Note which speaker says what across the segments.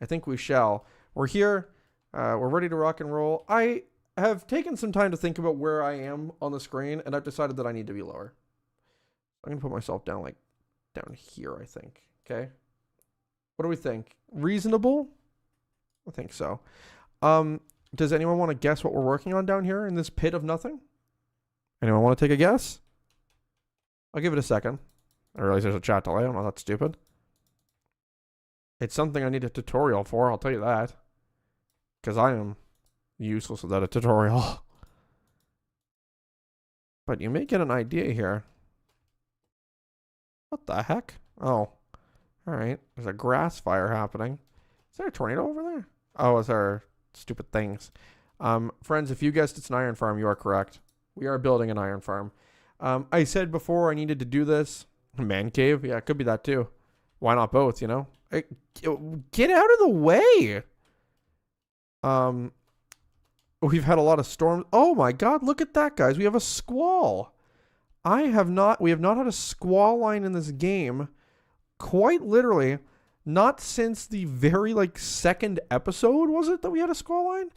Speaker 1: I think we shall. We're here. We're ready to rock and roll. I have taken some time to think about where I am on the screen, and I've decided that I need to be lower. I'm going to put myself down, like, down here, I think. Okay? What do we think? Reasonable? I think so. Does anyone want to guess what we're working on down here in this pit of nothing? Anyone want to take a guess? I'll give it a second. I realize there's a chat delay. I'm not that stupid. It's something I need a tutorial for, I'll tell you that. Because I am useless without a tutorial. But you may get an idea here. What the heck? Oh. Alright. There's a grass fire happening. Is there a tornado over there? Oh, is there stupid things? Friends, if you guessed it's an iron farm, you are correct. We are building an iron farm. I said before I needed to do this. Man cave? Yeah, it could be that too. Why not both, you know? Get out of the way! We've had a lot of storms. Oh my god, look at that, guys. We have a squall. We have not had a squall line in this game. Quite literally, not since the very, second episode, was it, that we had a squall line?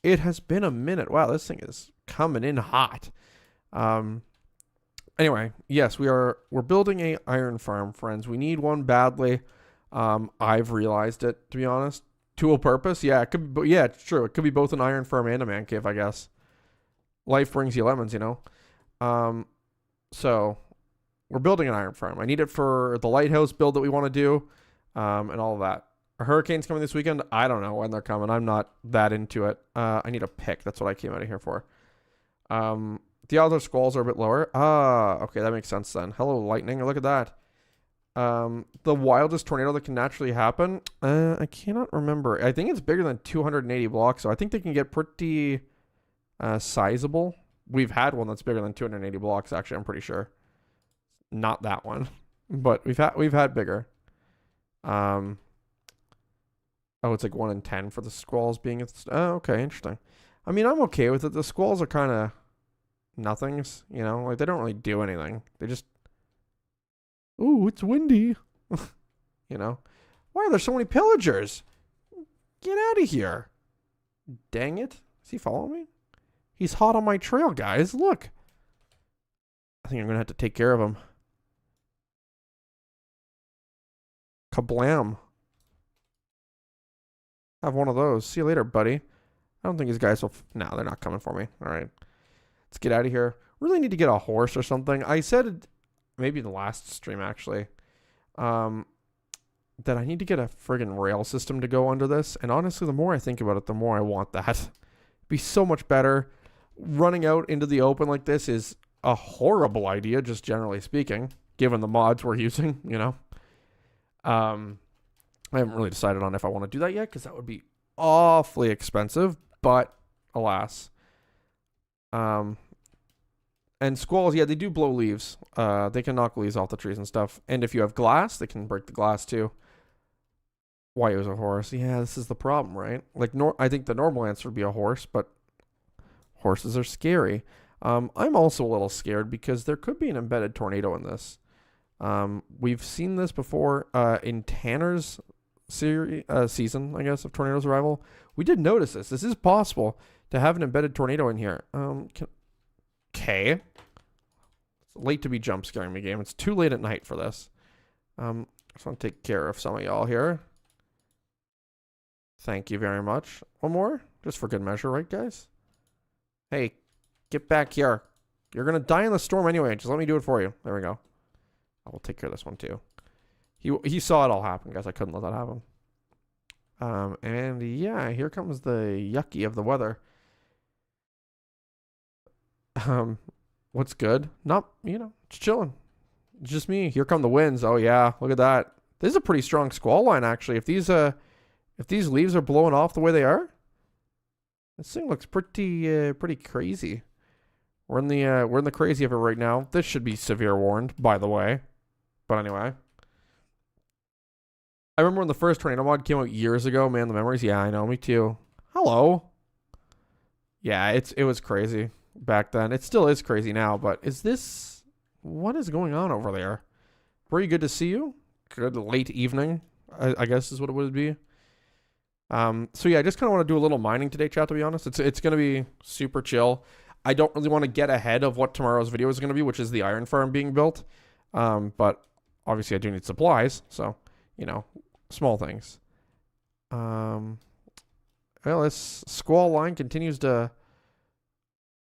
Speaker 1: It has been a minute. Wow, this thing is coming in hot. Anyway, yes, we're building a iron farm, friends. We need one badly. I've realized it, to be honest. Dual purpose? Yeah, it could be, yeah, it's true. It could be both an iron farm and a man cave, I guess. Life brings you lemons, you know. So we're building an iron farm. I need it for the lighthouse build that we want to do, and all of that. Are hurricanes coming this weekend? I don't know when they're coming. I'm not that into it. I need a pick. That's what I came out of here for. The other squalls are a bit lower. Okay, that makes sense then. Hello, lightning. Look at that. The wildest tornado that can naturally happen. I cannot remember. I think it's bigger than 280 blocks, so I think they can get pretty sizable. We've had one that's bigger than 280 blocks, actually, I'm pretty sure. Not that one. But we've had bigger. Oh, it's like 1 in 10 for the squalls being okay, interesting. I mean, I'm okay with it. The squalls are kind of nothings, you know? Like, they don't really do anything. They just... Ooh, it's windy. You know? Why are there so many pillagers? Get out of here. Dang it. Is he following me? He's hot on my trail, guys. Look. I think I'm going to have to take care of him. Kablam. Have one of those. See you later, buddy. I don't think these guys will... No, they're not coming for me. All right. Let's get out of here. Really need to get a horse or something. I said... Maybe in the last stream, actually, that I need to get a friggin' rail system to go under this. And honestly, the more I think about it, the more I want that. It'd be so much better. Running out into the open like this is a horrible idea, just generally speaking, given the mods we're using, you know. I haven't really decided on if I want to do that yet, because that would be awfully expensive, but alas. And squalls, yeah, they do blow leaves. They can knock leaves off the trees and stuff. And if you have glass, they can break the glass too. Why use a horse? Yeah, this is the problem, right? Like, I think the normal answer would be a horse, but horses are scary. I'm also a little scared because there could be an embedded tornado in this. We've seen this before in Tanner's season, I guess, of Tornado Survival. We did notice this. This is possible to have an embedded tornado in here. Okay. It's late to be jump scaring me, game. It's too late at night for this. I just want to take care of some of y'all here. Thank you very much. One more? Just for good measure, right, guys? Hey, get back here. You're going to die in the storm anyway. Just let me do it for you. There we go. I will take care of this one, too. He saw it all happen, guys. I couldn't let that happen. And yeah, here comes the yucky of the weather. What's good? Not, you know, just chilling. It's just me. Here come the winds. Oh yeah, look at that. This is a pretty strong squall line, actually. If these leaves are blowing off the way they are, this thing looks pretty crazy. We're in the crazy of it right now. This should be severe warned, by the way. But anyway, I remember when the first tornado mod came out years ago. Man, the memories. Yeah, I know. Me too. Hello. Yeah, it was crazy back then. It still is crazy now, but what is going on over there? Pretty good to see you. Good late evening, I guess is what it would be. So yeah, I just kind of want to do a little mining today, chat, to be honest. It's going to be super chill. I don't really want to get ahead of what tomorrow's video is going to be, which is the iron farm being built. But obviously I do need supplies, so, you know, small things. Well, this squall line continues to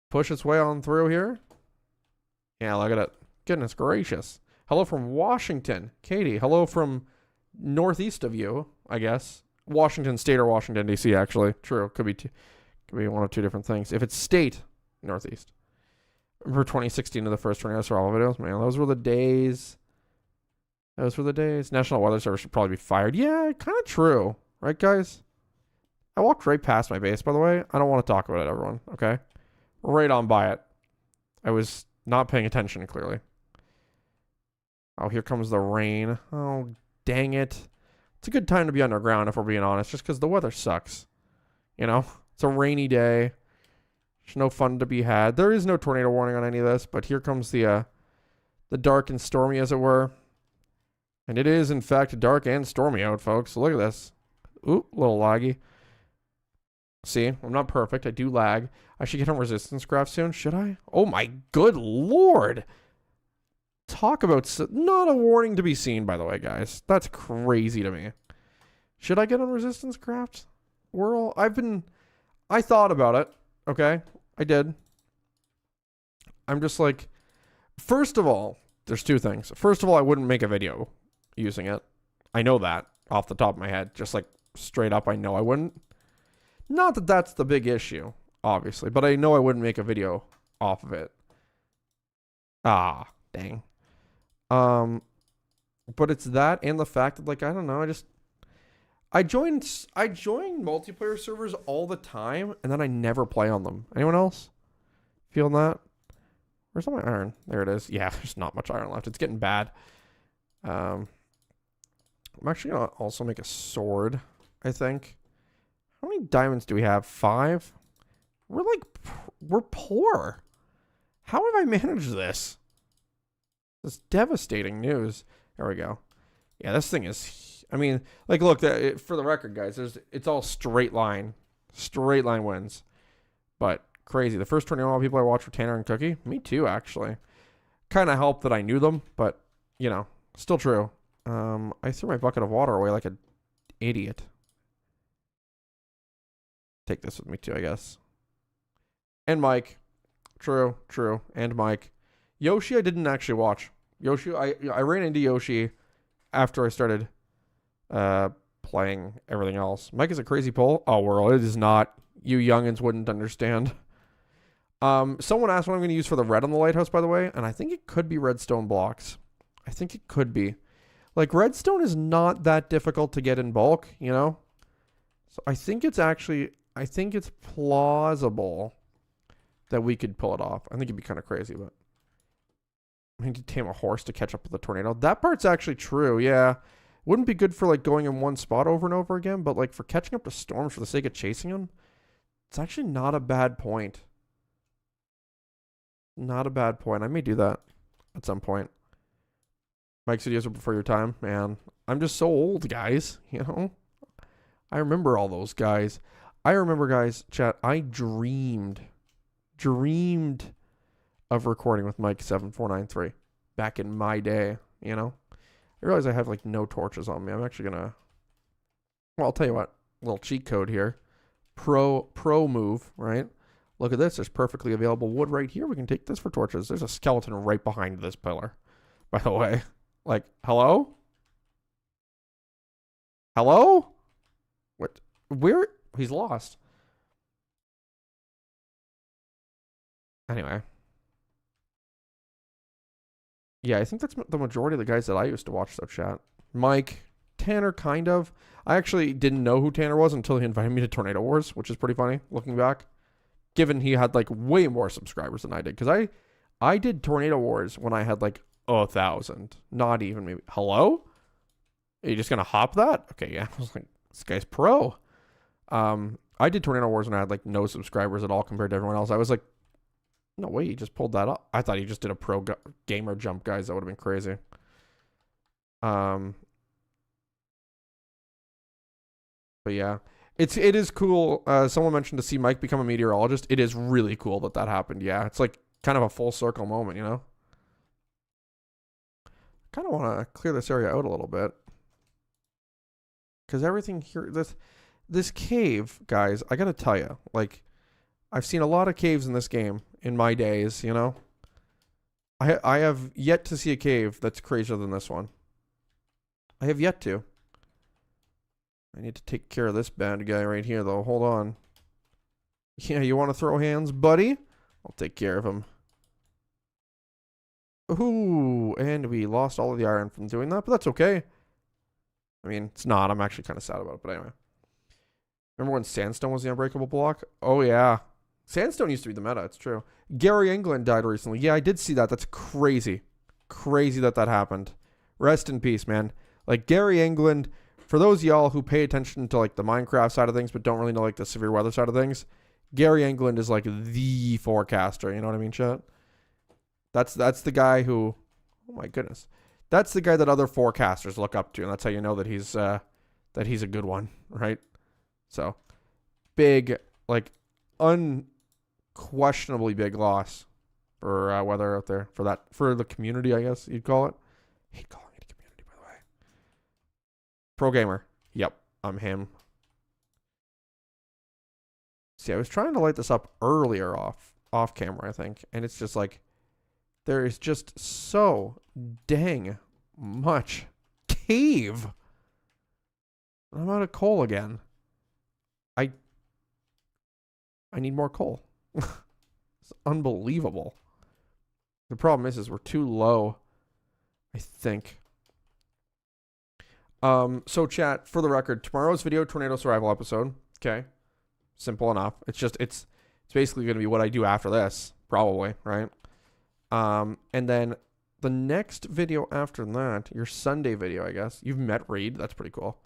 Speaker 1: push its way on through here. Yeah, look at it. Goodness gracious. Hello from Washington. Katie, hello from northeast of you, I guess. Washington State or Washington, D.C., actually. True. Could be one of two different things. If it's state, northeast. Remember 2016 to the first tornado survival videos? Man, those were the days. Those were the days. National Weather Service should probably be fired. Yeah, kind of true. Right, guys? I walked right past my base, by the way. I don't want to talk about it, everyone. Okay? Right on by it. I was not paying attention, clearly. Oh, here comes the rain. Oh, dang it. It's a good time to be underground, if we're being honest, just because the weather sucks. You know? It's a rainy day. There's no fun to be had. There is no tornado warning on any of this, but here comes the dark and stormy, as it were. And it is, in fact, dark and stormy out, folks. So look at this. Ooh, a little laggy. See, I'm not perfect. I do lag. I should get on resistance graph soon. Should I? Oh my good lord. Talk about... Not a warning to be seen, by the way, guys. That's crazy to me. Should I get on resistance craft? I thought about it. Okay? I did. I'm just like... First of all, there's two things. First of all, I wouldn't make a video using it. I know that off the top of my head. Just like straight up, I know I wouldn't. Not that that's the big issue, obviously. But I know I wouldn't make a video off of it. Ah, dang. But it's that and the fact that, like, I don't know, I join multiplayer servers all the time and then I never play on them. Anyone else feeling that? Where's all my iron? There it is. Yeah, there's not much iron left. It's getting bad. I'm actually gonna also make a sword, I think. How many diamonds do we have? 5? We're poor. How have I managed this? This devastating news. There we go. Yeah, this thing is... I mean, like, look, for the record, guys, it's all straight line. Straight line wins. But crazy. The first tornado people I watched were Tanner and Cookie. Me too, actually. Kind of helped that I knew them, but, you know, still true. I threw my bucket of water away like an idiot. Take this with me too, I guess. And Mike. True. And Mike. Yoshi, I didn't actually watch. Yoshi, I ran into Yoshi after I started playing everything else. Mike is a crazy pull. Oh, world, it is not. You youngins wouldn't understand. Someone asked what I'm going to use for the red on the lighthouse, by the way, and I think it could be redstone blocks. I think it could be. Like, redstone is not that difficult to get in bulk, you know? So I think it's plausible that we could pull it off. I think it'd be kind of crazy, but I need to tame a horse to catch up with the tornado. That part's actually true, yeah. Wouldn't be good for, like, going in one spot over and over again, but, like, for catching up to storms for the sake of chasing them, it's actually not a bad point. Not a bad point. I may do that at some point. Mike's videos are before your time, man. I'm just so old, guys, you know? I remember all those guys. I remember, guys, chat, I dreamed of recording with Mike7493 back in my day, you know? I realize I have, like, no torches on me. I'm actually gonna... Well, I'll tell you what. Little cheat code here. Pro move, right? Look at this. There's perfectly available wood right here. We can take this for torches. There's a skeleton right behind this pillar, by the way. Like, hello? Hello? What? Where? He's lost. Anyway. Yeah, I think that's the majority of the guys that I used to watch, though, chat. Mike, Tanner, kind of. I actually didn't know who Tanner was until he invited me to Tornado Wars, which is pretty funny, looking back. Given he had, like, way more subscribers than I did. Because I did Tornado Wars when I had, like, 1,000. Not even maybe. Hello? Are you just going to hop that? Okay, yeah. I was like, this guy's pro. I did Tornado Wars when I had, like, no subscribers at all compared to everyone else. I was like, no way, he just pulled that up. I thought he just did a pro gamer jump, guys. That would have been crazy. But yeah. it is cool. Someone mentioned to see Mike become a meteorologist. It is really cool that happened. Yeah, it's like kind of a full circle moment, you know. Kind of want to clear this area out a little bit because everything here, this cave, guys. I gotta tell you, like, I've seen a lot of caves in this game in my days. You know, I have yet to see a cave that's crazier than this one. I have yet to. I need to take care of this bad guy right here, though. Hold on. Yeah, you want to throw hands, buddy? I'll take care of him. Ooh, and we lost all of the iron from doing that, but that's okay. I mean, it's not. I'm actually kind of sad about it, but anyway. Remember when sandstone was the unbreakable block? Oh, yeah. Sandstone used to be the meta. It's true. Gary England died recently. Yeah, I did see that. That's crazy. Crazy that happened. Rest in peace, man. Like, Gary England... For those of y'all who pay attention to like the Minecraft side of things, but don't really know like the severe weather side of things, Gary England is like the forecaster. You know what I mean, chat? That's the guy who, oh my goodness, that's the guy that other forecasters look up to, and that's how you know that he's a good one, right? So, big, like, unquestionably big loss for weather out there for the community, I guess you'd call it. I hate calling it a community, by the way. Pro gamer. Yep, I'm him. See, I was trying to light this up earlier off camera, I think, and it's just like there is just so dang much cave. I'm out of coal again. I need more coal. It's unbelievable. The problem is we're too low, I think. So chat, for the record, tomorrow's video tornado survival episode. Okay. Simple enough. It's basically going to be what I do after this, probably, right? And then the next video after that, your Sunday video, I guess. You've met Reed. That's pretty cool.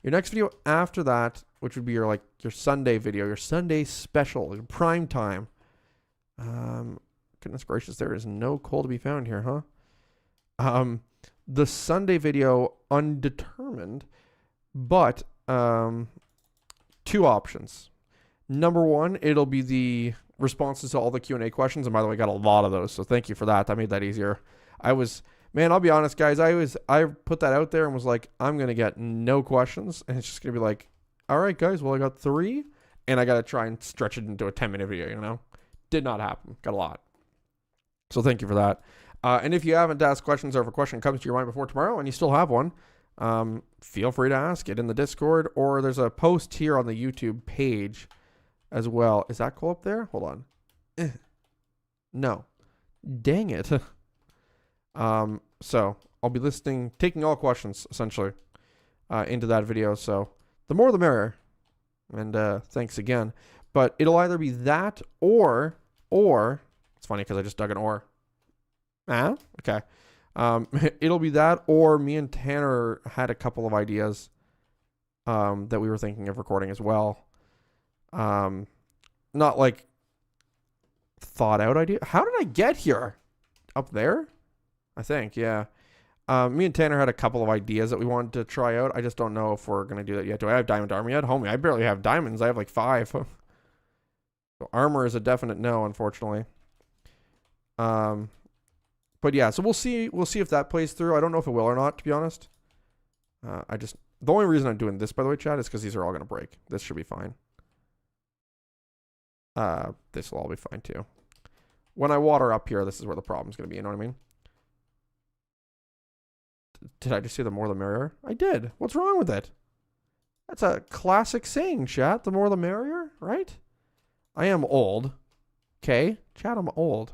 Speaker 1: Your next video after that, which would be your Sunday video, your Sunday special, your prime time. Goodness gracious, there is no coal to be found here, huh? The Sunday video, undetermined, but two options. Number one, it'll be the responses to all the Q&A questions, and by the way, I got a lot of those, so thank you for that. That made that easier. Man, I'll be honest, guys, I put that out there and was like, I'm gonna get no questions, and it's just gonna be like, all right, guys, well, I got 3, and I gotta try and stretch it into a 10-minute video, you know? Did not happen. Got a lot. So thank you for that. And if you haven't asked questions, or if a question comes to your mind before tomorrow and you still have one, feel free to ask it in the Discord, or there's a post here on the YouTube page as well. Is that cool up there? Hold on. No. Dang it. So I'll be taking all questions essentially into that video. So the more the merrier. And thanks again. But it'll either be that or it's funny because I just dug an ore. Okay. It'll be that, or me and Tanner had a couple of ideas that we were thinking of recording as well. Not like thought out idea. How did I get here? Up there? I think, yeah. Me and Tanner had a couple of ideas that we wanted to try out. I just don't know if we're gonna do that yet. Do I have diamond armor yet? Homie, I barely have diamonds. I have like 5. So armor is a definite no, unfortunately. But yeah, so we'll see if that plays through. I don't know if it will or not, to be honest. The only reason I'm doing this, by the way, chat, is because these are all going to break. This should be fine. This will all be fine too. When I water up here, this is where the problem's going to be, you know what I mean? Did I just say the more the merrier? I did. What's wrong with it? That's a classic saying, chat. The more the merrier, right? I am old. Okay? Chat, I'm old.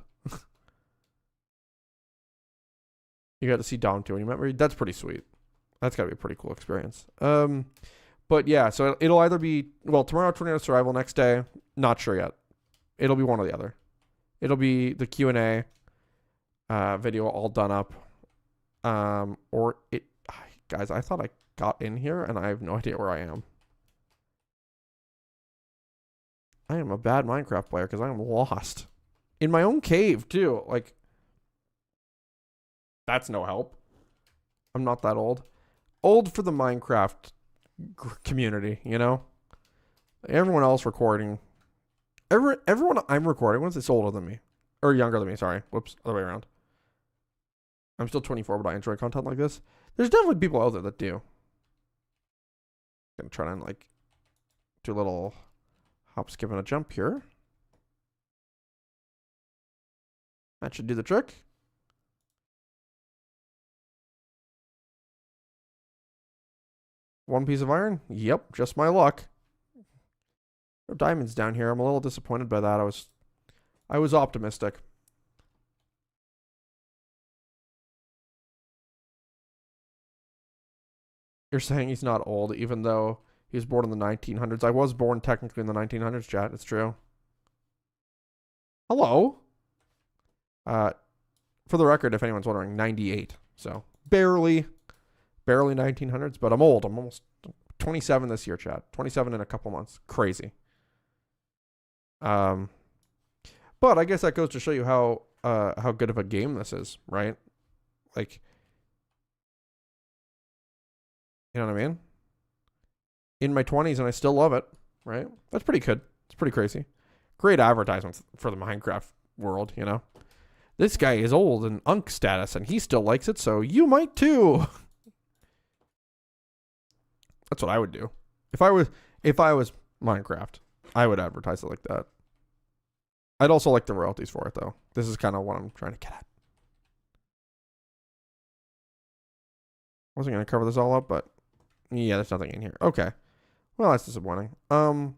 Speaker 1: You got to see Dom too when you met me. That's pretty sweet. That's got to be a pretty cool experience. But yeah, so it'll either be, well, tomorrow tornado survival, next day, not sure yet. It'll be one or the other. It'll be the Q&A video all done up. Or it, guys, I thought I got in here and I have no idea where I am. I am a bad Minecraft player because I am lost. In my own cave too. Like, that's no help. I'm not that old. Old for the Minecraft community, you know? Everyone else recording, everyone I'm recording with is older than me. Or younger than me, sorry. Whoops, other way around. I'm still 24, but I enjoy content like this. There's definitely people out there that do. Gonna try and like do a little hop, skip, and a jump here. That should do the trick. One piece of iron? Yep, just my luck. No diamonds down here. I'm a little disappointed by that. I was optimistic. You're saying he's not old, even though he was born in the 1900s. I was born technically in the 1900s, chat. It's true. Hello. For the record, if anyone's wondering, 98. So barely 1900s, but I'm old. I'm almost 27 this year, chat. 27 in a couple months. Crazy. But I guess that goes to show you how good of a game this is, right? Like, you know what I mean? In my 20s and I still love it, right? That's pretty good. It's pretty crazy. Great advertisement for the Minecraft world, you know? This guy is old and unk status and he still likes it, so you might too. That's what I would do. If I was Minecraft, I would advertise it like that. I'd also like the royalties for it though. This is kind of what I'm trying to get at. Wasn't going to cover this all up, but yeah, there's nothing in here. Okay. Well, that's disappointing. I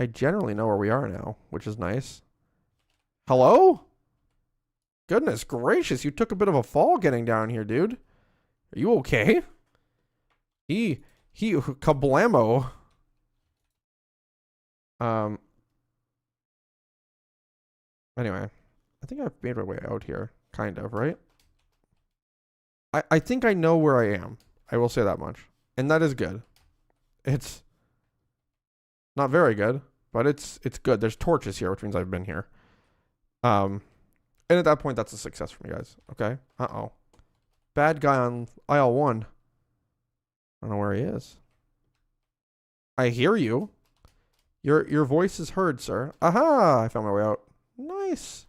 Speaker 1: generally know where we are now, which is nice. Hello? Goodness gracious, you took a bit of a fall getting down here, dude. Are you okay? He kablamo. Anyway, I think I've made my way out here, kind of, right? I think I know where I am. I will say that much. And that is good. It's not very good, but it's good. There's torches here, which means I've been here. And at that point, that's a success for me, guys. Okay? Uh-oh. Bad guy on aisle 1. I don't know where he is. I hear you. Your voice is heard, sir. Aha! I found my way out. Nice.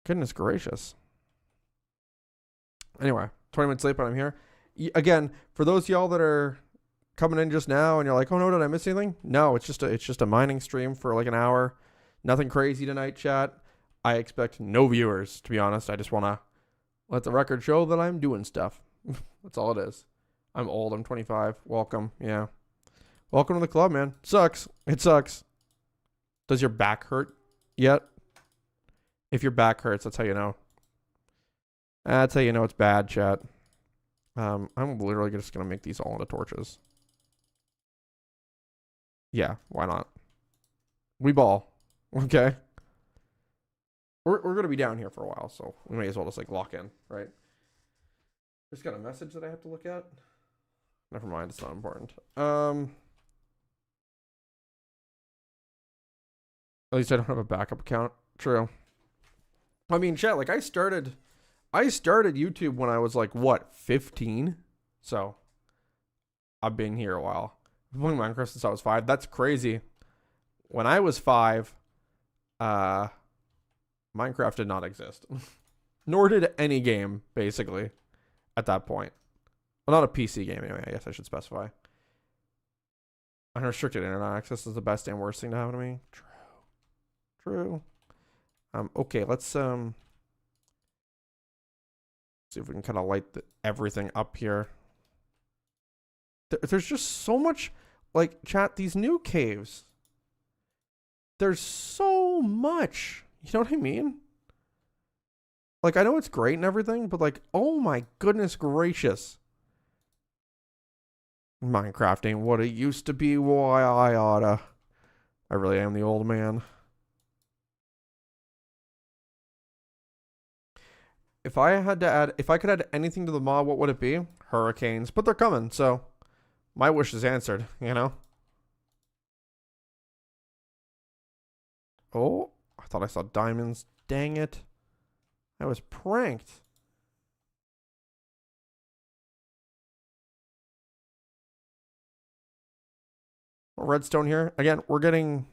Speaker 1: Goodness gracious. Anyway, 20 minutes late, but I'm here. Again, for those of y'all that are coming in just now and you're like, oh no, did I miss anything? No, it's just a mining stream for like an hour. Nothing crazy tonight, chat. I expect no viewers, to be honest. I just want to let the record show that I'm doing stuff. That's all it is. I'm old. I'm 25. Welcome. Yeah. Welcome to the club, man. Sucks. It sucks. Does your back hurt yet? If your back hurts, that's how you know. That's how you know it's bad, chat. I'm literally just going to make these all into torches. Yeah, why not? We ball. Okay. We're going to be down here for a while, so we may as well just like lock in, right? Just got a message that I have to look at. Never mind, it's not important. At least I don't have a backup account. True. I mean, chat, like I started YouTube when I was like, what, 15? So I've been here a while. I've been playing Minecraft since I was 5. That's crazy. When I was 5, Minecraft did not exist. Nor did any game, basically, at that point. Well, not a PC game, anyway, I guess I should specify. Unrestricted internet access is the best and worst thing to happen to me. True. Okay, let's see if we can kind of light everything up here. There's just so much, like, chat, these new caves. There's so much. You know what I mean? Like, I know it's great and everything, but like, oh my goodness gracious. Minecraft ain't what it used to be. Why I oughta. I really am the old man. If I could add anything to the mod, what would it be? Hurricanes. But they're coming, so my wish is answered, you know? Oh, I thought I saw diamonds. Dang it. I was pranked. redstone here. Again, we're getting...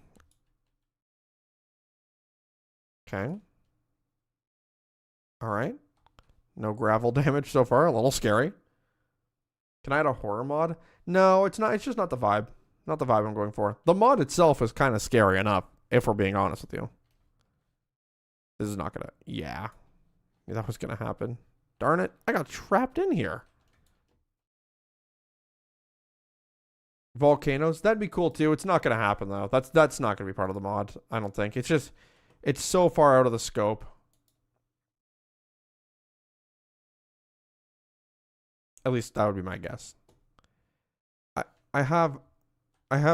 Speaker 1: Okay. All right. No gravel damage so far. A little scary. Can I add a horror mod? No, it's not. It's just not the vibe. Not the vibe I'm going for. The mod itself is kind of scary enough, if we're being honest with you. This is not gonna... Yeah. That was gonna happen. Darn it. I got trapped in here. Volcanoes. That'd be cool too. It's not gonna happen though. That's not gonna be part of the mod. I don't think. It's just... It's so far out of the scope. At least that would be my guess. I have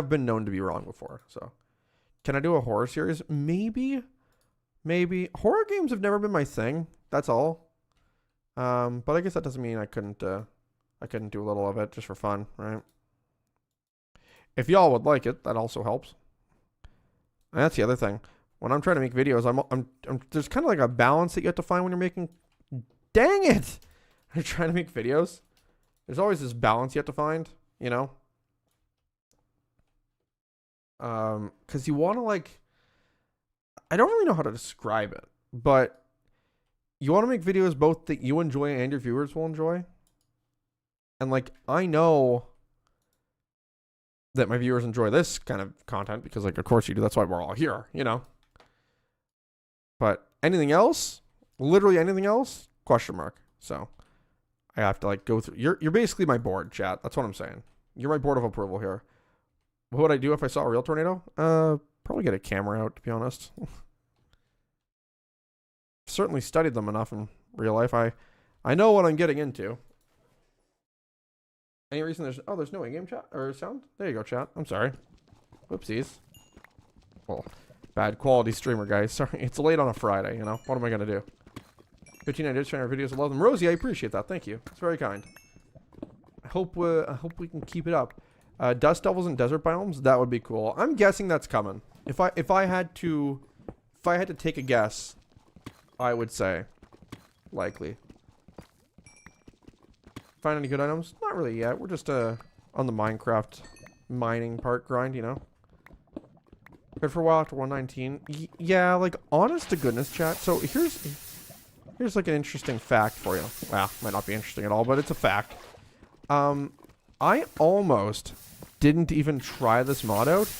Speaker 1: been known to be wrong before. So, can I do a horror series? Maybe. Horror games have never been my thing. That's all. But I guess that doesn't mean I couldn't do a little of it just for fun, right? If y'all would like it, that also helps. And that's the other thing. When I'm trying to make videos, I'm there's kind of like a balance that you have to find when you're making. Dang it! You're trying to make videos. There's always this balance you have to find, you know? Because you want to, like... I don't really know how to describe it, but you want to make videos both that you enjoy and your viewers will enjoy. And, like, I know that my viewers enjoy this kind of content because, like, of course you do. That's why we're all here, you know? But anything else? Literally anything else? Question mark. So... I have to like go through. You're basically my board, chat. That's what I'm saying. You're my board of approval here. What would I do if I saw a real tornado? Probably get a camera out, to be honest. Certainly studied them enough in real life. I know what I'm getting into. Any reason there's no in-game chat or sound? There you go, chat. I'm sorry. Whoopsies. Well, bad quality streamer, guys. Sorry, it's late on a Friday. You know what am I gonna do? 59 days trying our videos. I love them. Rosie, I appreciate that. Thank you. It's very kind. I hope we can keep it up. Dust devils and desert biomes. That would be cool. I'm guessing that's coming. If I had to take a guess, I would say likely. Find any good items? Not really yet. We're just on the Minecraft mining part grind, you know. Good for a while after 119. Yeah, like honest to goodness, chat. So here's like an interesting fact for you. Well, might not be interesting at all, but it's a fact. I almost didn't even try this mod out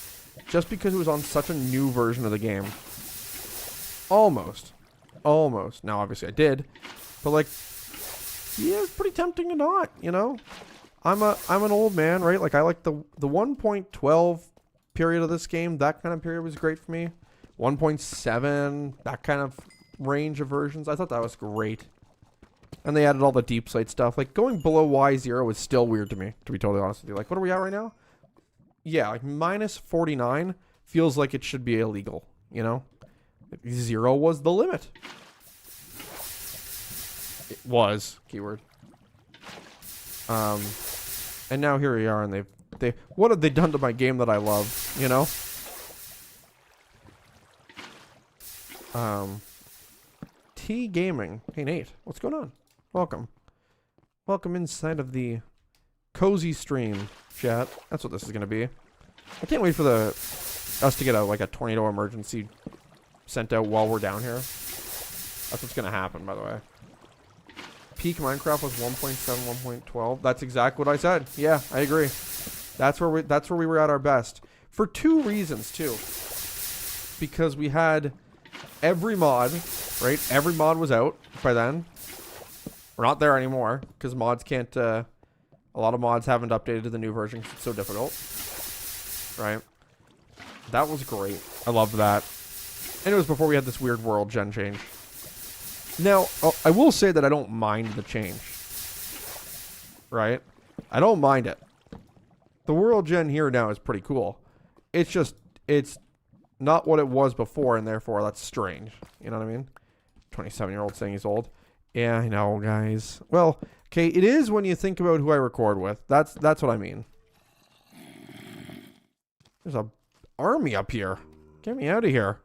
Speaker 1: just because it was on such a new version of the game. Almost. Now, obviously I did, but like, yeah, it's pretty tempting to not, you know? I'm an old man, right? Like I like the 1.12 period of this game. That kind of period was great for me. 1.7, that kind of range of versions. I thought that was great. And they added all the deep slate stuff. Like going below Y0 was still weird to me, to be totally honest with you. Like, what are we at right now? Yeah, like minus 49 feels like it should be illegal, you know? 0 was the limit. It was, keyword. And now here we are, and they what have they done to my game that I love, you know? T Gaming. Hey Nate, what's going on? Welcome. Welcome inside of the cozy stream, chat. That's what this is gonna be. I can't wait for us to get a tornado emergency sent out while we're down here. That's what's gonna happen, by the way. Peak Minecraft was 1.7, 1.12. That's exactly what I said. Yeah, I agree. That's where we were at our best. For two reasons too. Because we had every mod, right? Every mod was out by then. We're not there anymore because mods can't. A lot of mods haven't updated to the new version because it's so difficult. Right? That was great. I loved that. And it was before we had this weird world gen change. Now, I will say that I don't mind the change. Right? I don't mind it. The world gen here now is pretty cool. It's just, it's not what it was before, and therefore that's strange. You know what I mean? 27-year-old saying he's old. Yeah, I know, guys. Well, okay, it is when you think about who I record with. That's what I mean. There's a army up here. Get me out of here.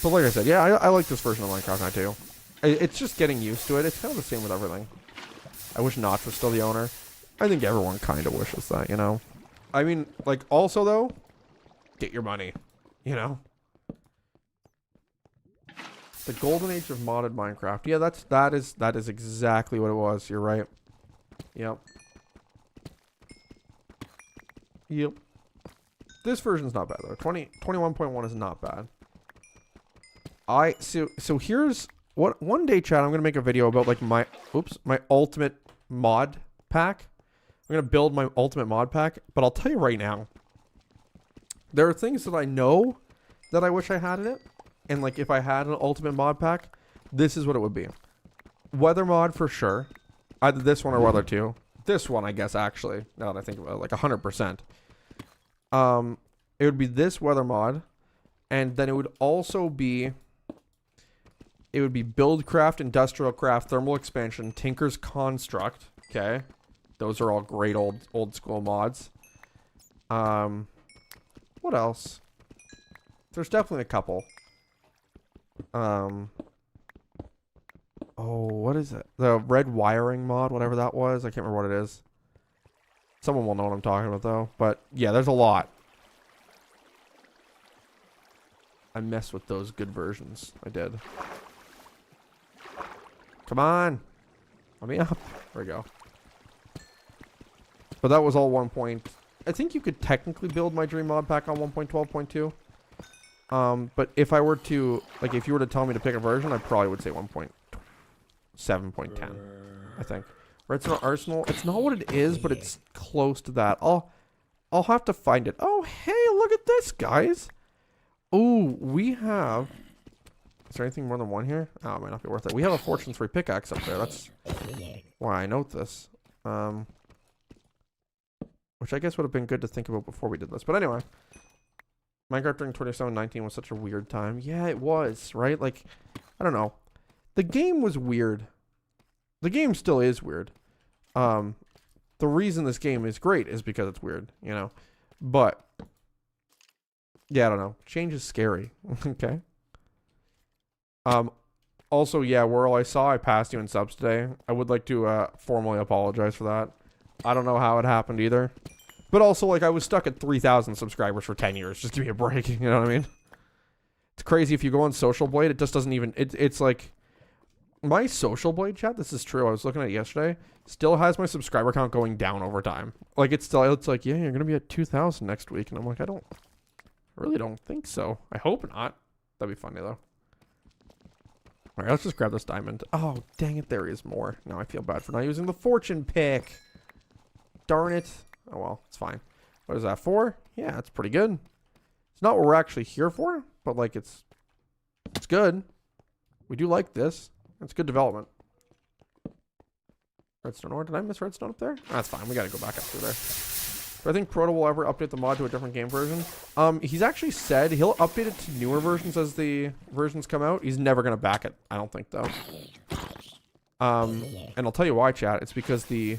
Speaker 1: But like I said, yeah, I like this version of Minecraft now too. It's just getting used to it. It's kind of the same with everything. I wish Notch was still the owner. I think everyone kind of wishes that, you know? I mean, like, also, though, get your money, you know? The golden age of modded Minecraft. Yeah, that is exactly what it was. You're right. Yep. Yep. This version's not bad, though. 21.1 is not bad. So here's what one day, chat, I'm gonna make a video about like my ultimate mod pack. I'm gonna build my ultimate mod pack, but I'll tell you right now, there are things that I know that I wish I had in it, and like if I had an ultimate mod pack, this is what it would be. Weather mod for sure, either this one or Weather 2. This one, I guess, actually, now that I think about it, like 100%. It would be this weather mod, and then it would also be. It would be Buildcraft, Industrial Craft, Thermal Expansion, Tinker's Construct. Okay. Those are all great old school mods. What else? There's definitely a couple. Oh, what is it? The red wiring mod, whatever that was. I can't remember what it is. Someone will know what I'm talking about, though. But, yeah, there's a lot. I messed with those good versions. I did. Come on. Let me up. There we go. But that was all 1. I think you could technically build my dream mod pack on 1.12.2. But if I were to, like, if you were to tell me to pick a version, I probably would say 1.7.10. I think. Redstone Arsenal. It's not what it is, but it's close to that. I'll have to find it. Oh, hey, look at this, guys. Ooh, we have. Is there anything more than one here? Oh, it might not be worth it. We have a Fortune's Free pickaxe up there. That's why I note this. Which I guess would have been good to think about before we did this. But anyway. Minecraft during 2019 was such a weird time. Yeah, it was, right? Like, I don't know. The game was weird. The game still is weird. The reason this game is great is because it's weird, you know? But, yeah, I don't know. Change is scary. Okay. Also, yeah, Whirl, I saw I passed you in subs today. I would like to formally apologize for that. I don't know how it happened either. But also, like, I was stuck at 3,000 subscribers for 10 years. Just give me a break, you know what I mean? It's crazy. If you go on Social Blade, it just doesn't even... It's like... My Social Blade chat, this is true. I was looking at it yesterday. Still has my subscriber count going down over time. Like, it's like, yeah, you're going to be at 2,000 next week. And I'm like, I really don't think so. I hope not. That'd be funny, though. All right, let's just grab this diamond. Oh, dang it. There is more. Now I feel bad for not using the fortune pick. Darn it. Oh, well, it's fine. What is that for? Yeah, it's pretty good. It's not what we're actually here for, but, like, it's good. We do like this. It's good development. Redstone ore. Did I miss redstone up there? That's fine. We got to go back up through there. Do I think Proto will ever update the mod to a different game version? He's actually said he'll update it to newer versions as the versions come out. He's never going to back it, I don't think, though. And I'll tell you why, chat. It's because the...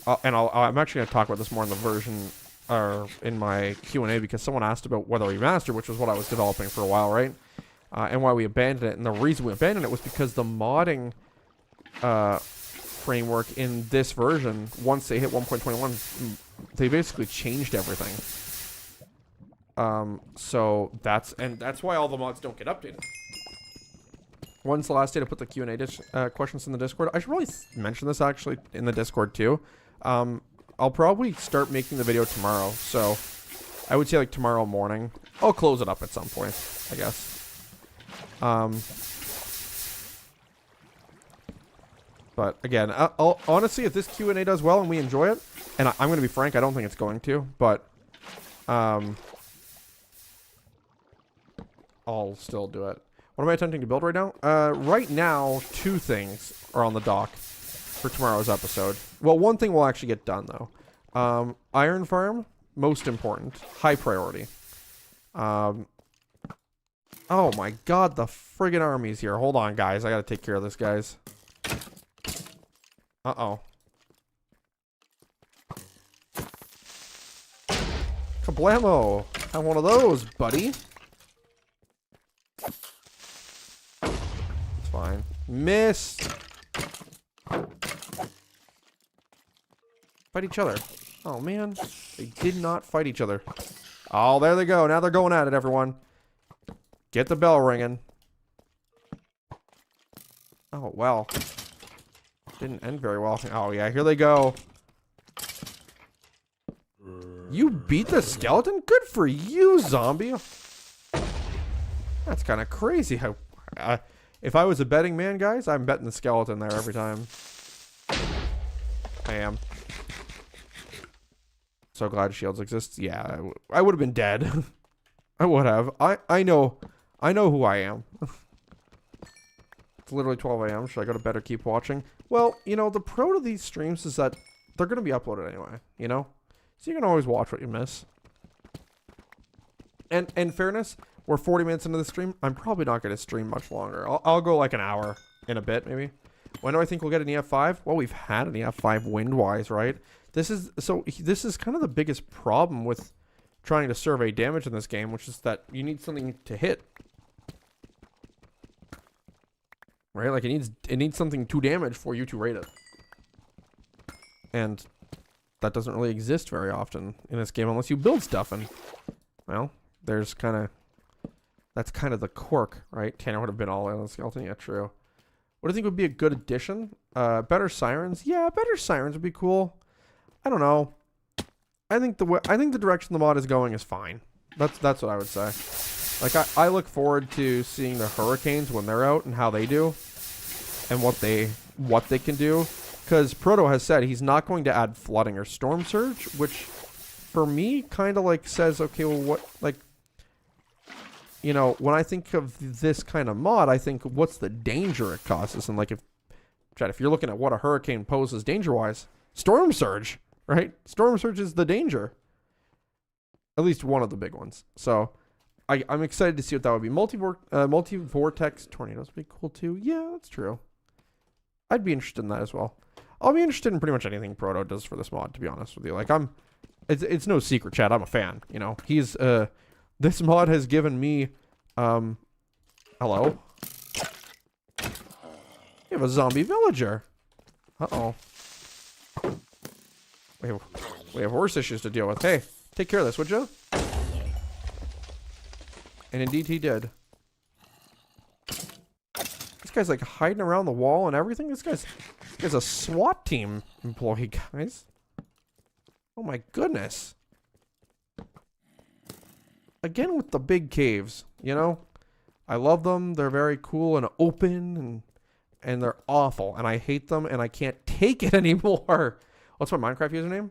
Speaker 1: I'm actually going to talk about this more in the version... or in my Q&A, because someone asked about Weather Remastered, which was what I was developing for a while, right? And why we abandoned it. And the reason we abandoned it was because the modding framework in this version, once they hit 1.21, they basically changed everything. So that's why all the mods don't get updated. When's the last day to put the Q&A questions in the Discord? I should probably mention this actually in the Discord too. I'll probably start making the video tomorrow. So I would say like tomorrow morning. I'll close it up at some point, I guess. But again, honestly, if this Q&A does well and we enjoy it, and I'm going to be frank, I don't think it's going to, but I'll still do it. What am I attempting to build right now? Right now, 2 things are on the dock for tomorrow's episode. Well, one thing will actually get done, though. Iron farm, most important. High priority. Oh my god, the friggin' army's here. Hold on, guys. I gotta take care of this, guys. Uh-oh. Kablamo! Have one of those, buddy. It's fine. Missed! Fight each other. Oh, man. They did not fight each other. Oh, there they go. Now they're going at it, everyone. Get the bell ringing. Oh, well. Didn't end very well. Oh, yeah. Here they go. You beat the skeleton? Good for you, zombie. That's kind of crazy. How, if I was a betting man, guys, I'm betting the skeleton there every time. I am. So glad shields exist. Yeah, I would have been dead. I would have. I know who I am. It's literally 12 a.m. Should I go to bed or keep watching? Well, you know, the pro to these streams is that they're going to be uploaded anyway, you know? So you can always watch what you miss. And in fairness, we're 40 minutes into the stream. I'm probably not going to stream much longer. I'll go like an hour in a bit, maybe. When do I think we'll get an EF5? Well, we've had an EF5 wind-wise, right? This is kind of the biggest problem with trying to survey damage in this game, which is that you need something to hit. Right? Like it needs something to damage for you to rate it. And that doesn't really exist very often in this game unless you build stuff, and well, that's kind of the quirk, right? Tanner would have been all in on the skeleton. Yeah, true. What do you think would be a good addition? Better sirens? Yeah, better sirens would be cool. I don't know. I think the direction the mod is going is fine. That's what I would say. Like I look forward to seeing the hurricanes when they're out and how they do, and what they can do. Because Proto has said he's not going to add flooding or storm surge, which for me kind of like says, okay, well, what, like, you know, when I think of this kind of mod, I think what's the danger it causes, and like if you're looking at what a hurricane poses danger-wise, storm surge, right? Storm surge is the danger. At least one of the big ones. So I'm excited to see what that would be. Multi-vortex tornadoes would be cool too. Yeah, that's true. I'd be interested in that as well. I'll be interested in pretty much anything Proto does for this mod, to be honest with you. Like it's no secret, Chad. I'm a fan. You know, this mod has given me, hello. You have a zombie villager. Uh-oh. We have worse issues to deal with. Hey, take care of this, would you? And indeed he did. This guy's like hiding around the wall and everything. This guy's a SWAT team employee, guys. Oh my goodness. Again with the big caves, you know? I love them. They're very cool and open, and they're awful. And I hate them, and I can't take it anymore. What's my Minecraft username?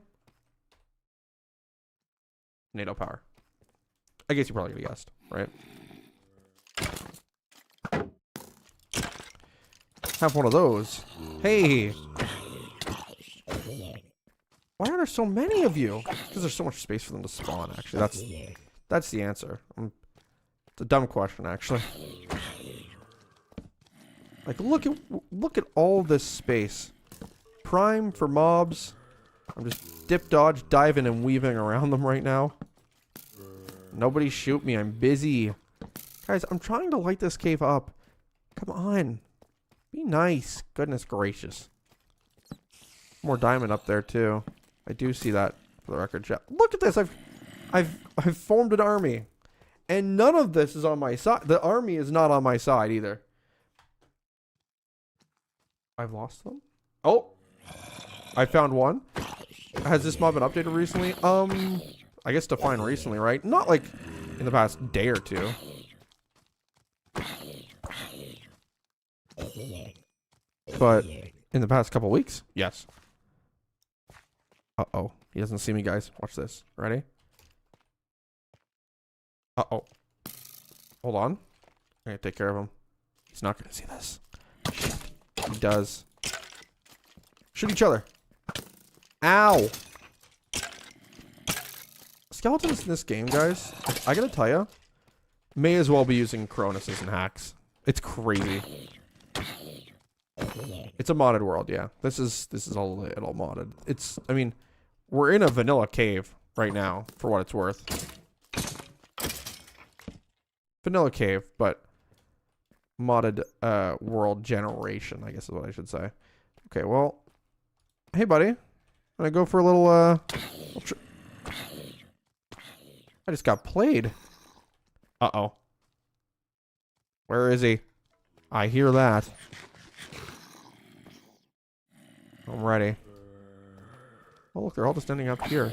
Speaker 1: NATO Power. I guess you probably could have guessed, right? Have one of those. Hey! Why are there so many of you? Because there's so much space for them to spawn, actually. That's the answer. It's a dumb question, actually. Like, look at all this space. Prime for mobs. I'm just dip, dodge, diving, and weaving around them right now. Nobody shoot me. I'm busy. Guys, I'm trying to light this cave up. Come on. Be nice. Goodness gracious. More diamond up there, too. I do see that, for the record. Look at this. I've formed an army. And none of this is on my side. The army is not on my side, either. I've lost them? Oh! I found one. Has this mod been updated recently? I guess define recently, right? Not like in the past day or two. But in the past couple weeks, yes. Uh-oh. He doesn't see me, guys. Watch this. Ready? Uh-oh. Hold on. I'm gonna take care of him. He's not gonna see this. Shit. He does. Shoot each other. Ow! Skeletons in this game, guys, I gotta tell you, may as well be using Cronuses and hacks. It's crazy. It's a modded world, yeah. This is all modded. I mean, we're in a vanilla cave right now, for what it's worth. Vanilla cave, but modded world generation, I guess is what I should say. Okay, well, hey buddy. I go for a little, I just got played. Uh-oh. Where is he? I hear that. I'm ready. Oh, look, they're all just ending up here.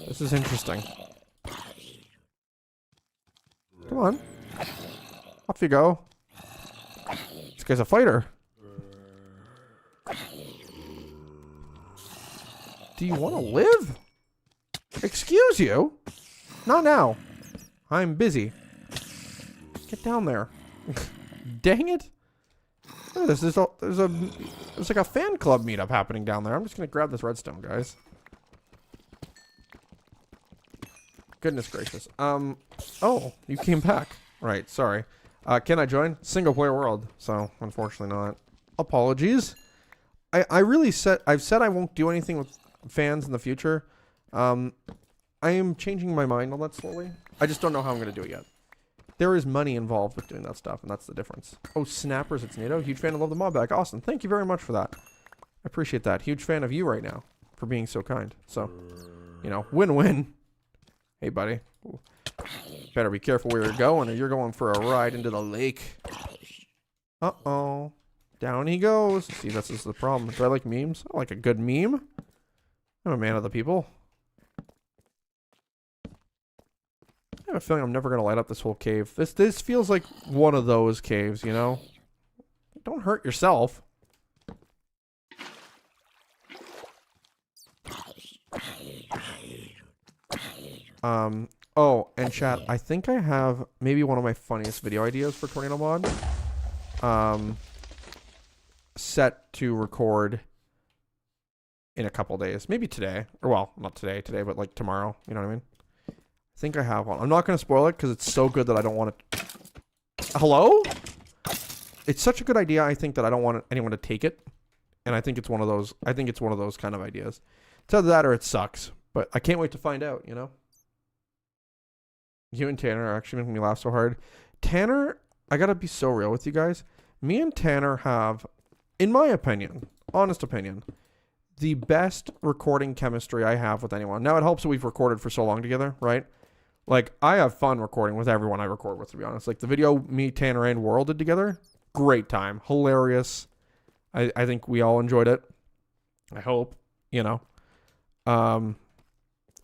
Speaker 1: This is interesting. Come on. Off you go. This guy's a fighter. Do you want to live? Excuse you? Not now. I'm busy. Get down there. Dang it. Look at this. There's like a fan club meetup happening down there. I'm just going to grab this redstone, guys. Goodness gracious. Oh, you came back. Right, sorry. Can I join? Single player world. So, unfortunately not. Apologies. I've said I won't do anything with fans in the future. I am changing my mind on that slowly. I just don't know how I'm going to do it yet. There is money involved with doing that stuff, and that's the difference. Oh, snappers, it's NATO. Huge fan of Love the Mob back. Austin, thank you very much for that. I appreciate that. Huge fan of you right now for being so kind. So, you know, win-win. Hey, buddy. Better be careful where you're going, or you're going for a ride into the lake. Uh-oh. Down he goes. See, this is the problem. Do I like memes? I like a good meme. I'm a man of the people. I have a feeling I'm never going to light up this whole cave. This feels like one of those caves, you know? Don't hurt yourself. Oh, and chat, I think I have maybe one of my funniest video ideas for Tornado Mod. Set to record in a couple days. Maybe today. Or, well, not today, but like tomorrow. You know what I mean? I think I have one. I'm not going to spoil it because it's so good that I don't want it. Hello? It's such a good idea, I think, that I don't want anyone to take it. And I think it's one of those. I think it's one of those kind of ideas. It's either that or it sucks. But I can't wait to find out, you know? You and Tanner are actually making me laugh so hard. Tanner, I got to be so real with you guys. Me and Tanner have, in my opinion, honest opinion, the best recording chemistry I have with anyone. Now, it helps that we've recorded for so long together, right? Like, I have fun recording with everyone I record with, to be honest. Like, the video me, Tanner, and World did together, great time. Hilarious. I think we all enjoyed it. I hope, you know.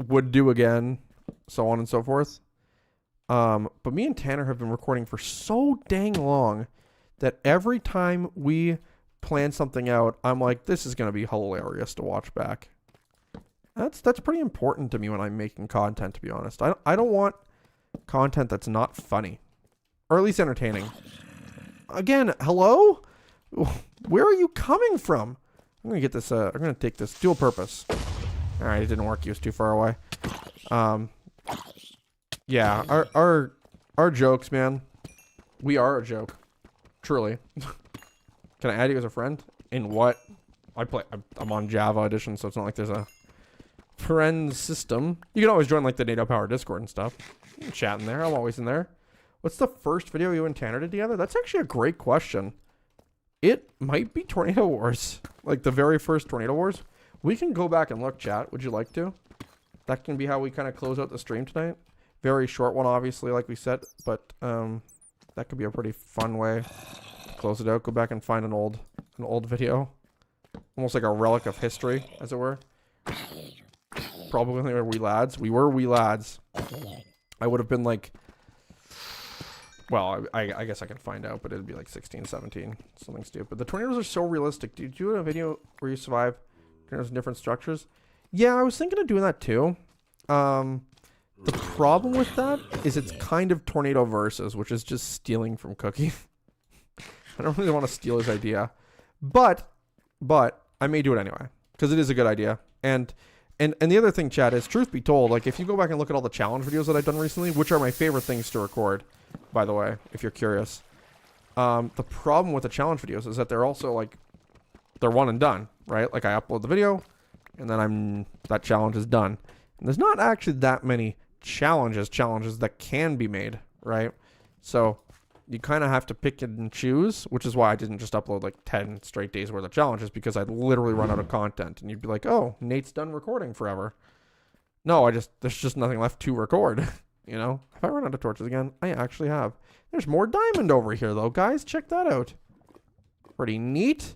Speaker 1: Would do again, so on and so forth. But me and Tanner have been recording for so dang long that every time we plan something out, I'm like, this is going to be hilarious to watch back. That's pretty important to me when I'm making content, to be honest. I don't want content that's not funny, or at least entertaining. Again, hello? Where are you coming from? I'm going to get this, I'm going to take this dual purpose. All right, it didn't work. He was too far away. Yeah, our jokes, man. We are a joke. Truly. Can I add you as a friend? In what? I'm on Java Edition, so it's not like there's a friend system. You can always join like the NATO Power Discord and stuff. You can chat in there. I'm always in there. What's the first video you and Tanner did together? That's actually a great question. It might be Tornado Wars. Like the very first Tornado Wars. We can go back and look, chat. Would you like to? That can be how we kind of close out the stream tonight. Very short one, obviously, like we said. But that could be a pretty fun way to close it out. Go back and find an old video. Almost like a relic of history, as it were. Probably when they were wee lads. We were wee lads. I would have been like... Well, I guess I can find out, but it'd be like 16, 17. Something stupid. The tornadoes are so realistic. Did you do a video where you survive tornadoes in different structures? Yeah, I was thinking of doing that too. The problem with that is it's kind of Tornado Versus, which is just stealing from Cookie. I don't really want to steal his idea. But I may do it anyway. Because it is a good idea. And the other thing, chat, is truth be told, like if you go back and look at all the challenge videos that I've done recently, which are my favorite things to record, by the way, if you're curious. The problem with the challenge videos is that they're also like, they're one and done, right? Like I upload the video, and then that challenge is done. And there's not actually that many challenges that can be made, right? So you kind of have to pick and choose, which is why I didn't just upload like 10 straight days worth of challenges, because I'd literally run out of content and you'd be like, oh, Nate's done recording forever. No, there's just nothing left to record. You know, have I run out of torches again? I actually have. There's more diamond over here though, guys. Check that out. Pretty neat.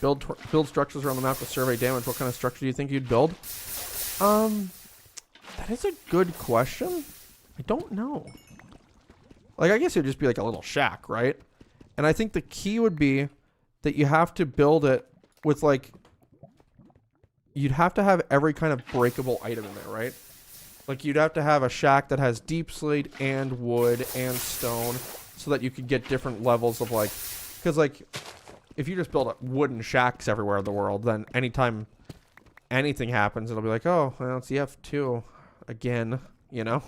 Speaker 1: Build structures around the map to survey damage. What kind of structure do you think you'd build? That is a good question. I don't know. Like, I guess it would just be like a little shack, right? And I think the key would be that you have to build it with like, you'd have to have every kind of breakable item in there, right? Like, you'd have to have a shack that has deep slate and wood and stone so that you could get different levels of like, because like, if you just build wooden shacks everywhere in the world, then anytime anything happens, it'll be like, oh, well, it's EF2 again, you know?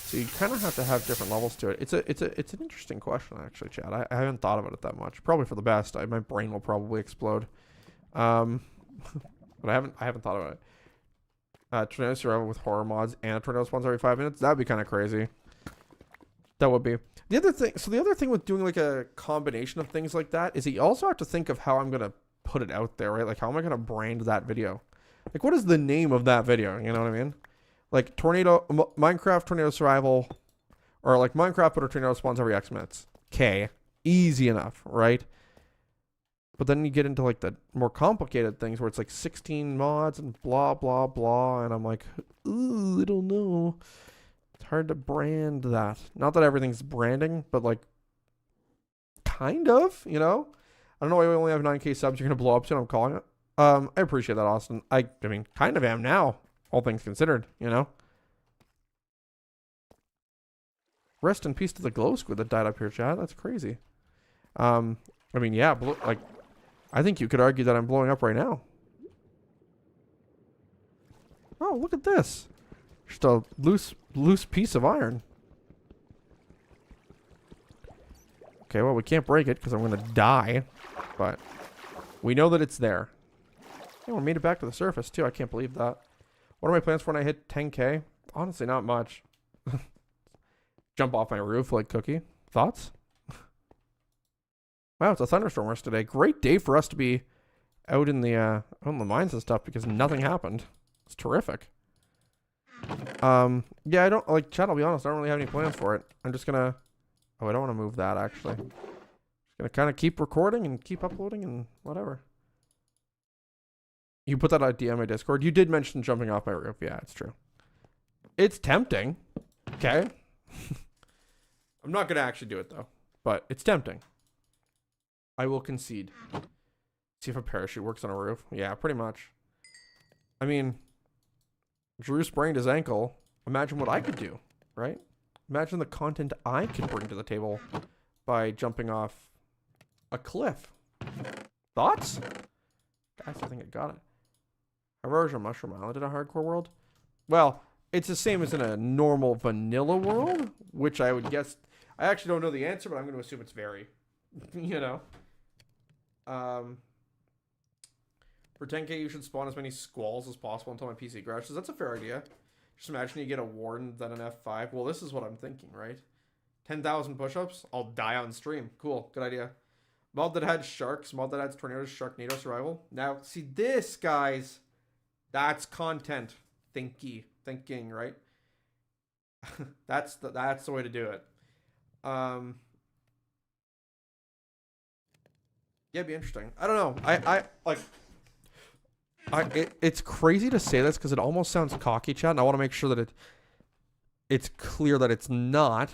Speaker 1: So you kind of have to have different levels to it. It's an interesting question, actually, Chad. I haven't thought about it that much. Probably for the best. My brain will probably explode. But I haven't thought about it. Tornado survival with horror mods and tornado spawns every 5 minutes. That'd be kind of crazy. That would be. The other thing with doing like a combination of things like that is that you also have to think of how I'm gonna put it out there, right? Like, how am I gonna brand that video? Like, what is the name of that video? You know what I mean? Like Minecraft tornado survival, or like Minecraft but a tornado spawns every X minutes. Okay, easy enough, right? But then you get into like the more complicated things where it's like 16 mods and blah blah blah, and I'm like, ooh, I don't know. It's hard to brand that. Not that everything's branding, but like, kind of, you know. I don't know why we only have 9K subs. You're gonna blow up soon. I'm calling it. I appreciate that, Austin. I mean, kind of am now, all things considered, you know. Rest in peace to the glow squid that died up here, Chad. That's crazy. I mean, yeah, like, I think you could argue that I'm blowing up right now. Oh, look at this. Just a loose piece of iron. Okay, well, we can't break it because I'm going to die. But we know that it's there. Oh, we made it back to the surface, too. I can't believe that. What are my plans for when I hit 10K? Honestly, not much. Jump off my roof like Cookie. Thoughts? Wow, it's a thunderstorm worse today. Great day for us to be out in the mines and stuff because nothing happened. It's terrific. Yeah, I don't like chat. I'll be honest. I don't really have any plans for it. I'm just gonna. Oh, I don't want to move that actually. Just gonna kind of keep recording and keep uploading and whatever. You put that idea on my Discord. You did mention jumping off my roof. Yeah, it's true. It's tempting. Okay. I'm not gonna actually do it though, but it's tempting. I will concede. See if a parachute works on a roof. Yeah, pretty much. I mean, Drew sprained his ankle. Imagine what I could do, right? Imagine the content I could bring to the table by jumping off a cliff. Thoughts? Guys, I think I got it. Erosion Mushroom Island in a hardcore world? Well, it's the same as in a normal vanilla world, which I would guess... I actually don't know the answer, but I'm going to assume it's very. You know? For 10K, you should spawn as many squalls as possible until my PC crashes. That's a fair idea. Just imagine you get a warden, then an F5. Well, this is what I'm thinking, right? 10,000 push-ups. I'll die on stream. Cool. Good idea. Mod that had sharks. Mod that adds tornadoes. Sharknado survival. Now, see this, guys. That's content. Thinking, right? That's the way to do it. Yeah, it'd be interesting. I don't know. It's crazy to say this because it almost sounds cocky, chat, and I want to make sure that it's clear that it's not,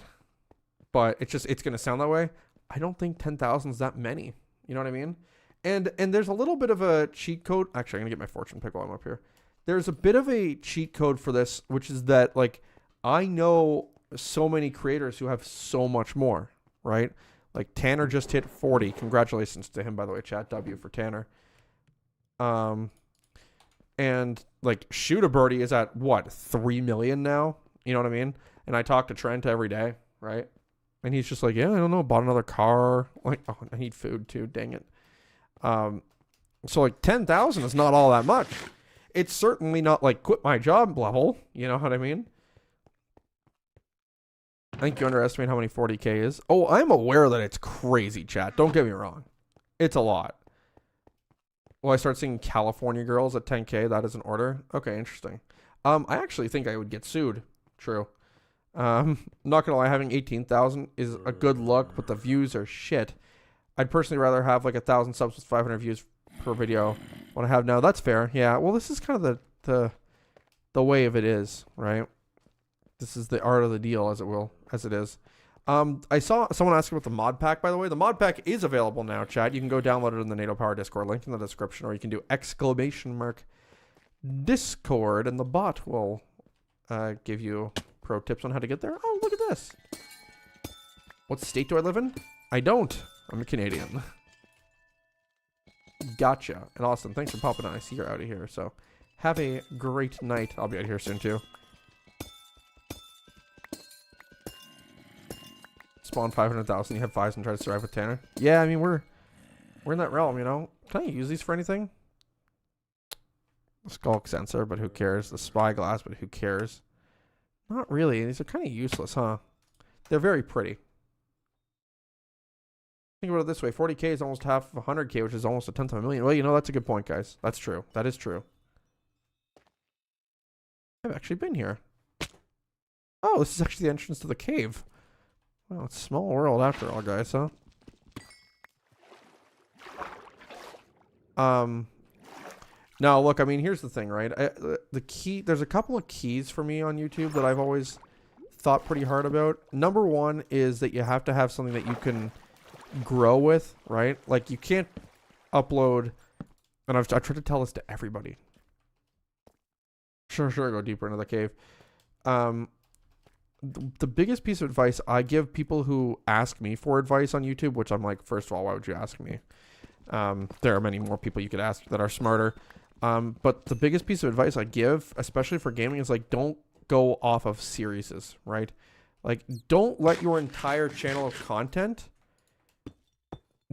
Speaker 1: but it's gonna sound that way. I don't think 10,000 is that many. You know what I mean? And there's a little bit of a cheat code. Actually, I'm gonna get my fortune pick while I'm up here. There's a bit of a cheat code for this, which is that like I know so many creators who have so much more, right? Like Tanner just hit 40. Congratulations to him, by the way. Chat W for Tanner. And like Shoot a Birdie is at what, 3 million now? You know what I mean? And I talk to Trent every day, right? And he's just like, yeah, I don't know, bought another car. Like, oh, I need food too, dang it. So like 10,000 is not all that much. It's certainly not like quit my job level, you know what I mean? I think you underestimate how many 40K is. Oh, I'm aware that it's crazy, chat. Don't get me wrong. It's a lot. Well, I start seeing California girls at 10K. That is an order. Okay, interesting. I actually think I would get sued. True. Not gonna lie, having 18,000 is a good look, but the views are shit. I'd personally rather have like 1,000 subs with 500 views per video. What I have now, that's fair. Yeah. Well, this is kind of the way of it is, right? This is the art of the deal, as it is. I saw someone asking about the mod pack, by the way. The mod pack is available now, chat. You can go download it in the NATO Power Discord, link in the description, or you can do !Discord, and the bot will give you pro tips on how to get there. Oh, look at this. What state do I live in? I don't. I'm a Canadian. Gotcha. And Austin, thanks for popping on. I see you're out of here, so have a great night. I'll be out here soon, too. Spawn 500,000. You have 5s and try to survive with Tanner. Yeah, I mean, we're in that realm, you know. Can I use these for anything? The Skulk sensor, but who cares? The spyglass, but who cares? Not really. These are kind of useless, huh? They're very pretty. Think about it this way. 40K is almost half of 100K, which is almost a tenth of a million. Well, you know, that's a good point, guys. That's true. That is true. I've actually been here. Oh, this is actually the entrance to the cave. Well, it's a small world after all, guys, huh? Now, look, I mean, here's the thing, right? The key, there's a couple of keys for me on YouTube that I've always thought pretty hard about. Number one is that you have to have something that you can grow with, right? Like, you can't upload, and I've tried to tell this to everybody. Sure, go deeper into the cave. The biggest piece of advice I give people who ask me for advice on YouTube, which I'm like, first of all, why would you ask me? There are many more people you could ask that are smarter. But the biggest piece of advice I give, especially for gaming, is like, don't go off of series, right? Like, don't let your entire channel of content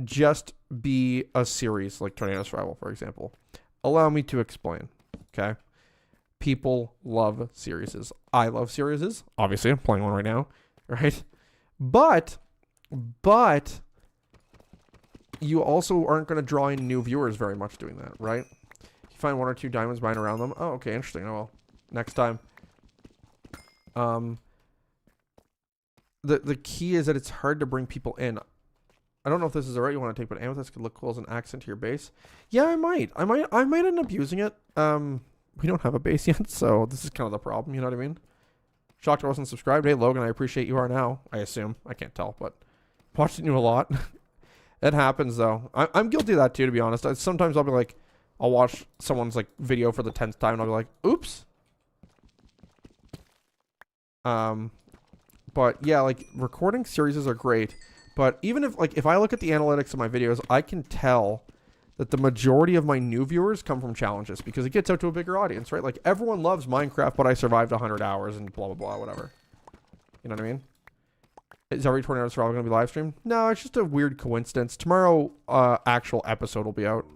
Speaker 1: just be a series, like Tornado Survival, for example. Allow me to explain, okay? People love series. I love series. Obviously, I'm playing one right now, right? But you also aren't going to draw in new viewers very much doing that, right? You find 1 or 2 diamonds lying around them. Oh, okay, interesting. Oh, well, next time. The key is that it's hard to bring people in. I don't know if this is the route you want to take, but amethyst could look cool as an accent to your base. Yeah, I might end up using it. We don't have a base yet, so this is kind of the problem, you know what I mean? Shocked I wasn't subscribed. Hey, Logan, I appreciate you are now, I assume. I can't tell, but watching you a lot. It happens, though. I'm guilty of that, too, to be honest. Sometimes I'll be like, I'll watch someone's, like, video for the 10th time, and I'll be like, oops. But, yeah, like, recording series are great. But even if I look at the analytics of my videos, I can tell that the majority of my new viewers come from challenges because it gets out to a bigger audience, right? Like, everyone loves Minecraft, but I survived 100 hours and blah, blah, blah, whatever. You know what I mean? Is every Tornado Survival going to be live streamed? No, it's just a weird coincidence. Tomorrow, actual episode will be out.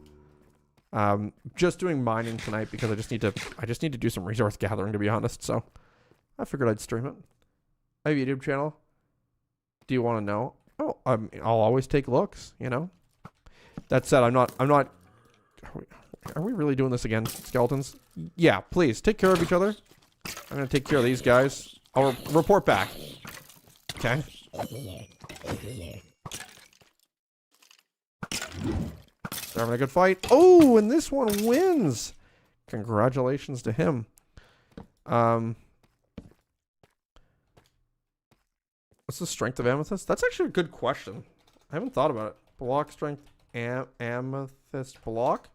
Speaker 1: Just doing mining tonight because I just need to do some resource gathering, to be honest. So I figured I'd stream it. I have a YouTube channel. Do you want to know? Oh, I'll always take looks, you know? That said, I'm not, are we really doing this again, skeletons? Yeah, please, take care of each other. I'm going to take care of these guys. I'll report back. Okay. They're having a good fight. Oh, and this one wins. Congratulations to him. What's the strength of amethyst? That's actually a good question. I haven't thought about it. Block strength, amethyst block.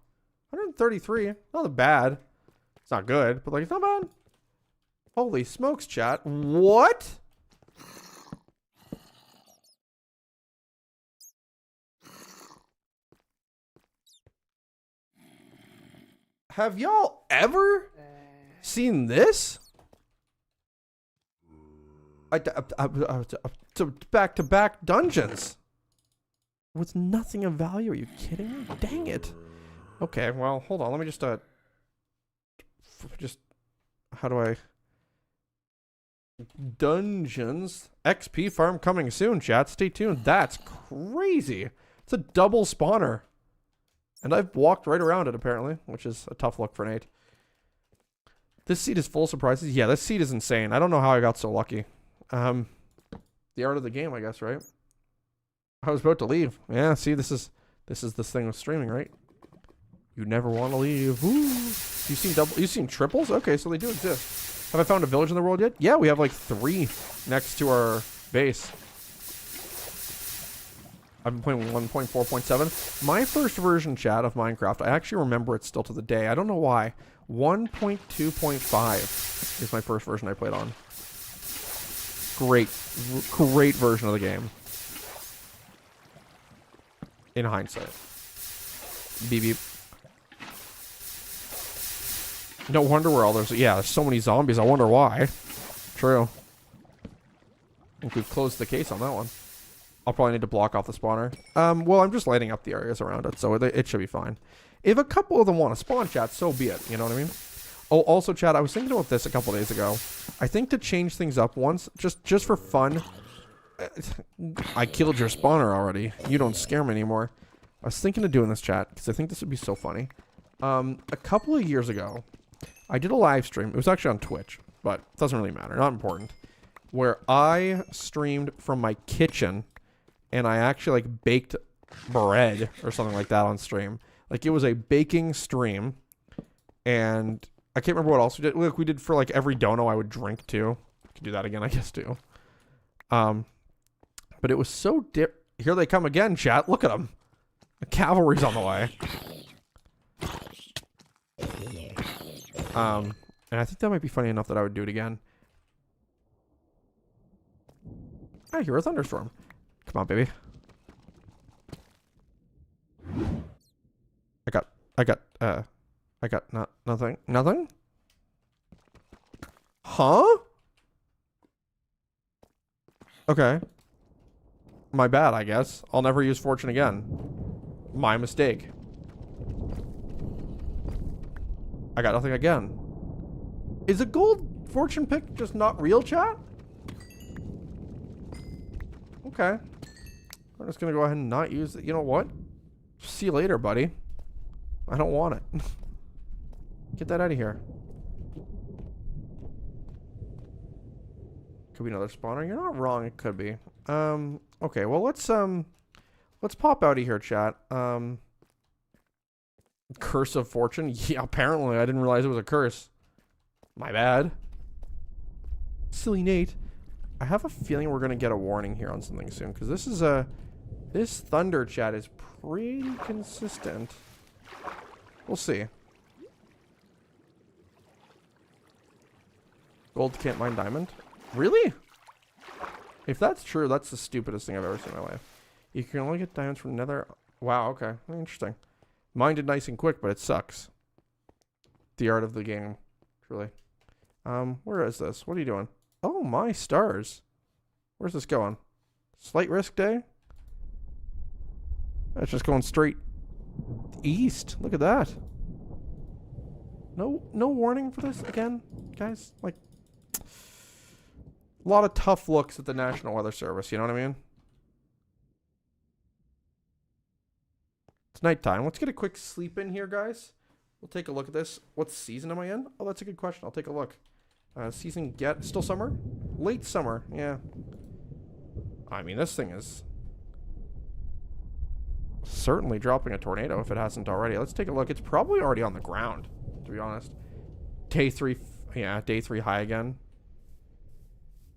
Speaker 1: 133. Not bad. It's not good, but like, it's not bad. Holy smokes, chat. What? Have y'all ever seen this? Back-to-back dungeons with nothing of value. Are you kidding me? Dang it. Okay, well, hold on. Let me just how do I Dungeons. XP farm coming soon, chat. Stay tuned. That's crazy. It's a double spawner. And I've walked right around it, apparently, which is a tough look for Nate. This seed is full of surprises. Yeah, this seed is insane. I don't know how I got so lucky. The art of the game, I guess, right? I was about to leave. Yeah, see, this is this thing with streaming, right? You never want to leave. Woo. You've seen triples? Okay, so they do exist. Have I found a village in the world yet? Yeah, we have like 3 next to our base. I've been playing 1.4.7. My first version, chat, of Minecraft, I actually remember it still to the day. I don't know why. 1.2.5 is my first version I played on. Great version of the game. In hindsight. Beep beep. No wonder where all those... Yeah, there's so many zombies. I wonder why. True. I think we've closed the case on that one. I'll probably need to block off the spawner. Well, I'm just lighting up the areas around it, so it should be fine. If a couple of them want to spawn, chat, so be it. You know what I mean? Oh, also, chat, I was thinking about this a couple days ago. I think to change things up once, just for fun... I killed your spawner already. You don't scare me anymore. I was thinking of doing this, chat, because I think this would be so funny. A couple of years ago, I did a live stream. It was actually on Twitch, but it doesn't really matter. Not important. Where I streamed from my kitchen, and I actually, like, baked bread or something like that on stream. Like, it was a baking stream, and I can't remember what else we did. Look, we did for, like, every dono I would drink, too. I could do that again, I guess, too. But it was so Here they come again, chat. Look at them. The cavalry's on the way. And I think that might be funny enough that I would do it again. I hear a thunderstorm. Come on, baby. I got nothing. Nothing? Huh? Okay. My bad, I guess. I'll never use fortune again. My mistake. I got nothing again. Is a gold fortune pick just not real, chat? Okay. I'm just gonna go ahead and not use it. You know what? See you later, buddy. I don't want it. Get that out of here. Could be another spawner. You're not wrong. It could be. Okay. Well, let's pop out of here, chat. Curse of fortune. Yeah, apparently I didn't realize it was a curse. My bad. Silly Nate. I have a feeling we're gonna get a warning here on something soon, because this thunder, chat, is pretty consistent. We'll see. Gold can't mine diamond? Really? If that's true, that's the stupidest thing I've ever seen in my life. You can only get diamonds from nether... Wow, okay. Interesting. Mined it nice and quick, but it sucks. The art of the game. Truly. Where is this? What are you doing? Oh, my stars. Where's this going? Slight risk day? That's just going straight east. Look at that. No warning for this again, guys? Like... A lot of tough looks at the National Weather Service, you know what I mean? It's nighttime. Let's get a quick sleep in here, guys. We'll take a look at this. What season am I in? Oh, that's a good question. I'll take a look. Season still summer? Late summer, yeah. I mean, this thing is certainly dropping a tornado if it hasn't already. Let's take a look. It's probably already on the ground, to be honest. Day 3, yeah, day 3 high again.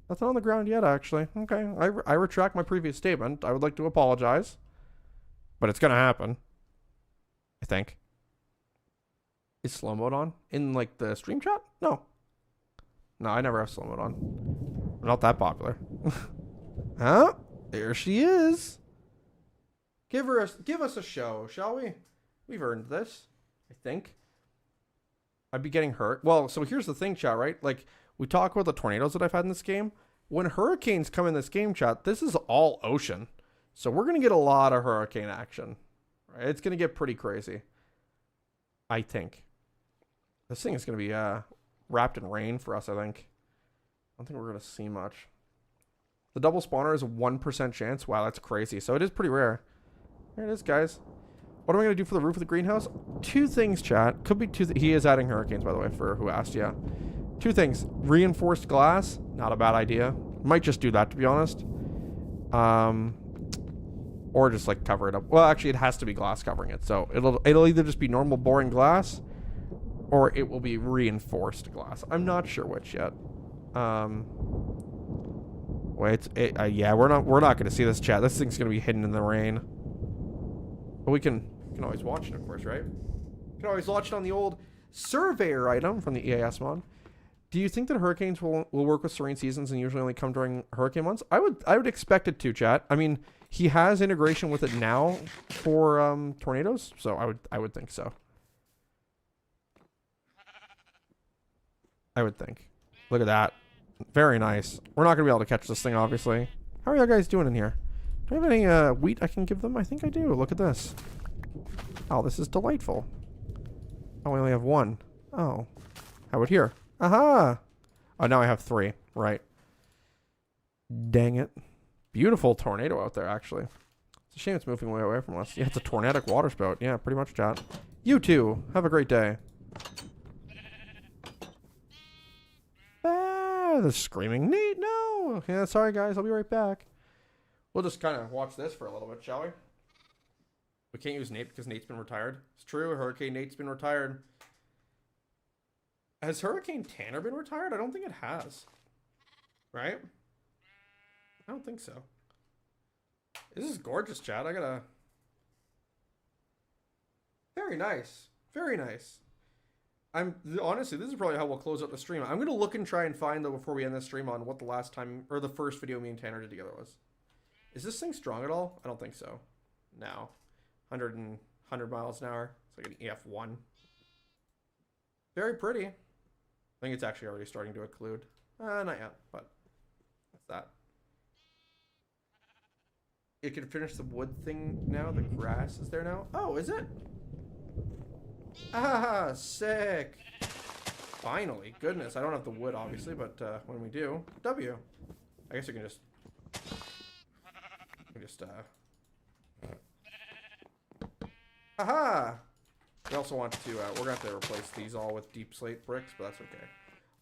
Speaker 1: Nothing on the ground yet, actually. Okay, I retract my previous statement. I would like to apologize. But it's gonna happen. I think. Is slow mode on? In, like, the stream chat? No. No, I never have slow mode on. I'm not that popular. Huh? There she is. Give us a show, shall we? We've earned this, I think. I'd be getting hurt. Well, so here's the thing, chat, right? Like... We talk about the tornadoes that I've had in this game. When hurricanes come in this game, chat, this is all ocean. So we're going to get a lot of hurricane action. Right? It's going to get pretty crazy. I think. This thing is going to be wrapped in rain for us, I think. don't think we're going to see much. The double spawner is a 1% chance. Wow, that's crazy. So it is pretty rare. There it is, guys. What am I going to do for the roof of the greenhouse? Two things, chat. Could be two. He is adding hurricanes, by the way, for who asked. Yeah. Two things. Reinforced glass. Not a bad idea. Might just do that, to be honest. Or just like cover it up. Well, actually, it has to be glass covering it. So it'll either just be normal boring glass, or it will be reinforced glass. I'm not sure which yet. Wait, yeah, we're not going to see this, chat. This thing's going to be hidden in the rain. But we can always watch it, of course, right? You can always watch it on the old surveyor item from the EAS mod. Do you think that hurricanes will work with serene seasons and usually only come during hurricane months? I would expect it to, chat. I mean, he has integration with it now for tornadoes, so I would think so. I would think. Look at that. Very nice. We're not going to be able to catch this thing, obviously. How are you guys doing in here? Do I have any wheat I can give them? I think I do. Look at this. Oh, this is delightful. Oh, we only have one. Oh. How about here? Aha! Oh, now I have 3. Right. Dang it. Beautiful tornado out there, actually. It's a shame it's moving way away from us. Yeah, it's a tornadic water spout. Yeah, pretty much, chat. You too. Have a great day. The screaming Nate, no. Yeah, sorry guys, I'll be right back. We'll just kind of watch this for a little bit, shall we? We can't use Nate because Nate's been retired. It's true, Hurricane Nate's been retired. Has Hurricane Tanner been retired? I don't think it has. Right? I don't think so. This is gorgeous, chat. I gotta... Very nice. Very nice. Honestly, this is probably how we'll close out the stream. I'm going to look and try and find, though, before we end this stream, on what the last time, or the first video me and Tanner did together was. Is this thing strong at all? I don't think so. No. 100 miles an hour. It's like an EF1. Very pretty. I think it's actually already starting to occlude. Not yet, but that's that. It can finish the wood thing now. The grass is there now. Oh, is it? Ah, sick. Finally. Goodness. I don't have the wood, obviously, but when we do, W. I guess you can just... Aha! We also want to, we're going to have to replace these all with deep slate bricks, but that's okay.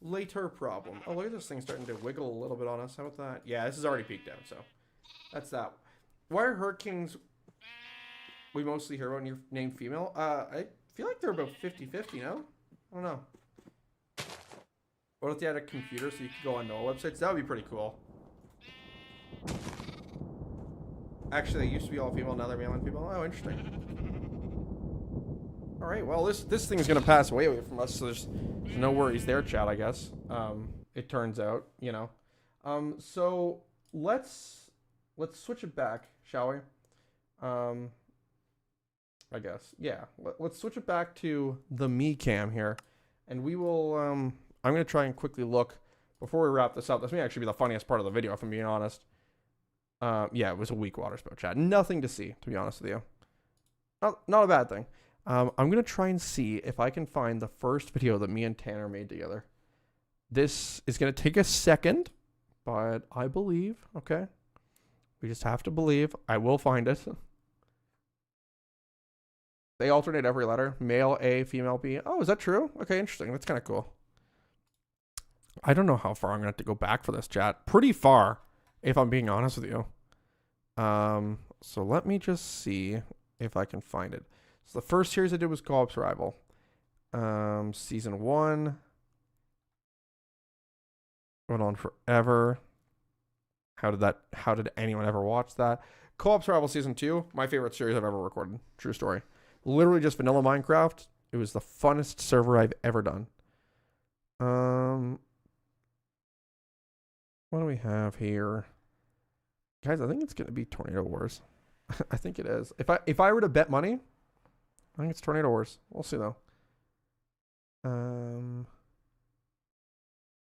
Speaker 1: Later problem. Oh, look at this thing starting to wiggle a little bit on us. How about that? Yeah, this is already peaked out, so that's that. Why are hurricanes we mostly hear about named female? I feel like they're about 50-50, no? I don't know. What if they had a computer so you could go on NOAA websites? That would be pretty cool. Actually, they used to be all female, now they're male and female. Oh, interesting. Alright, well, this thing is going to pass way away from us, so there's no worries there, chat, I guess. It turns out, you know. So, let's switch it back, shall we? I guess. Yeah. Let's switch it back to the me cam here. And we will, I'm going to try and quickly look before we wrap this up. This may actually be the funniest part of the video, if I'm being honest. Yeah, it was a weak water spout, chat. Nothing to see, to be honest with you. Not a bad thing. I'm going to try and see if I can find the first video that me and Tanner made together. This is going to take a second, but I believe, okay? We just have to believe. I will find it. They alternate every letter. Male A, female B. Oh, is that true? Okay, interesting. That's kind of cool. I don't know how far I'm going to have to go back for this, chat. Pretty far, if I'm being honest with you. So let me just see if I can find it. So the first series I did was Co-op's Rival. Season 1. Went on forever. How did anyone ever watch that? Co-op's Rival Season 2, my favorite series I've ever recorded. True story. Literally just vanilla Minecraft. It was the funnest server I've ever done. What do we have here? Guys, I think it's going to be Tornado Wars. I think it is. If I were to bet money, I think it's Tornado Wars. We'll see though.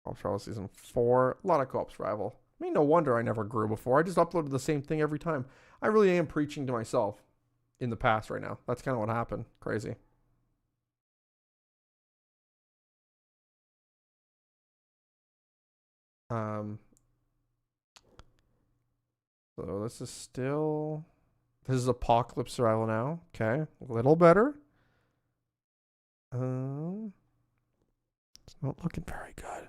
Speaker 1: Co-op's Rival Season 4. A lot of Co-op's Rival. I mean, no wonder I never grew before. I just uploaded the same thing every time. I really am preaching to myself in the past right now. That's kind of what happened. Crazy. Um, so this is Apocalypse Survival now. Okay, a little better. It's not looking very good.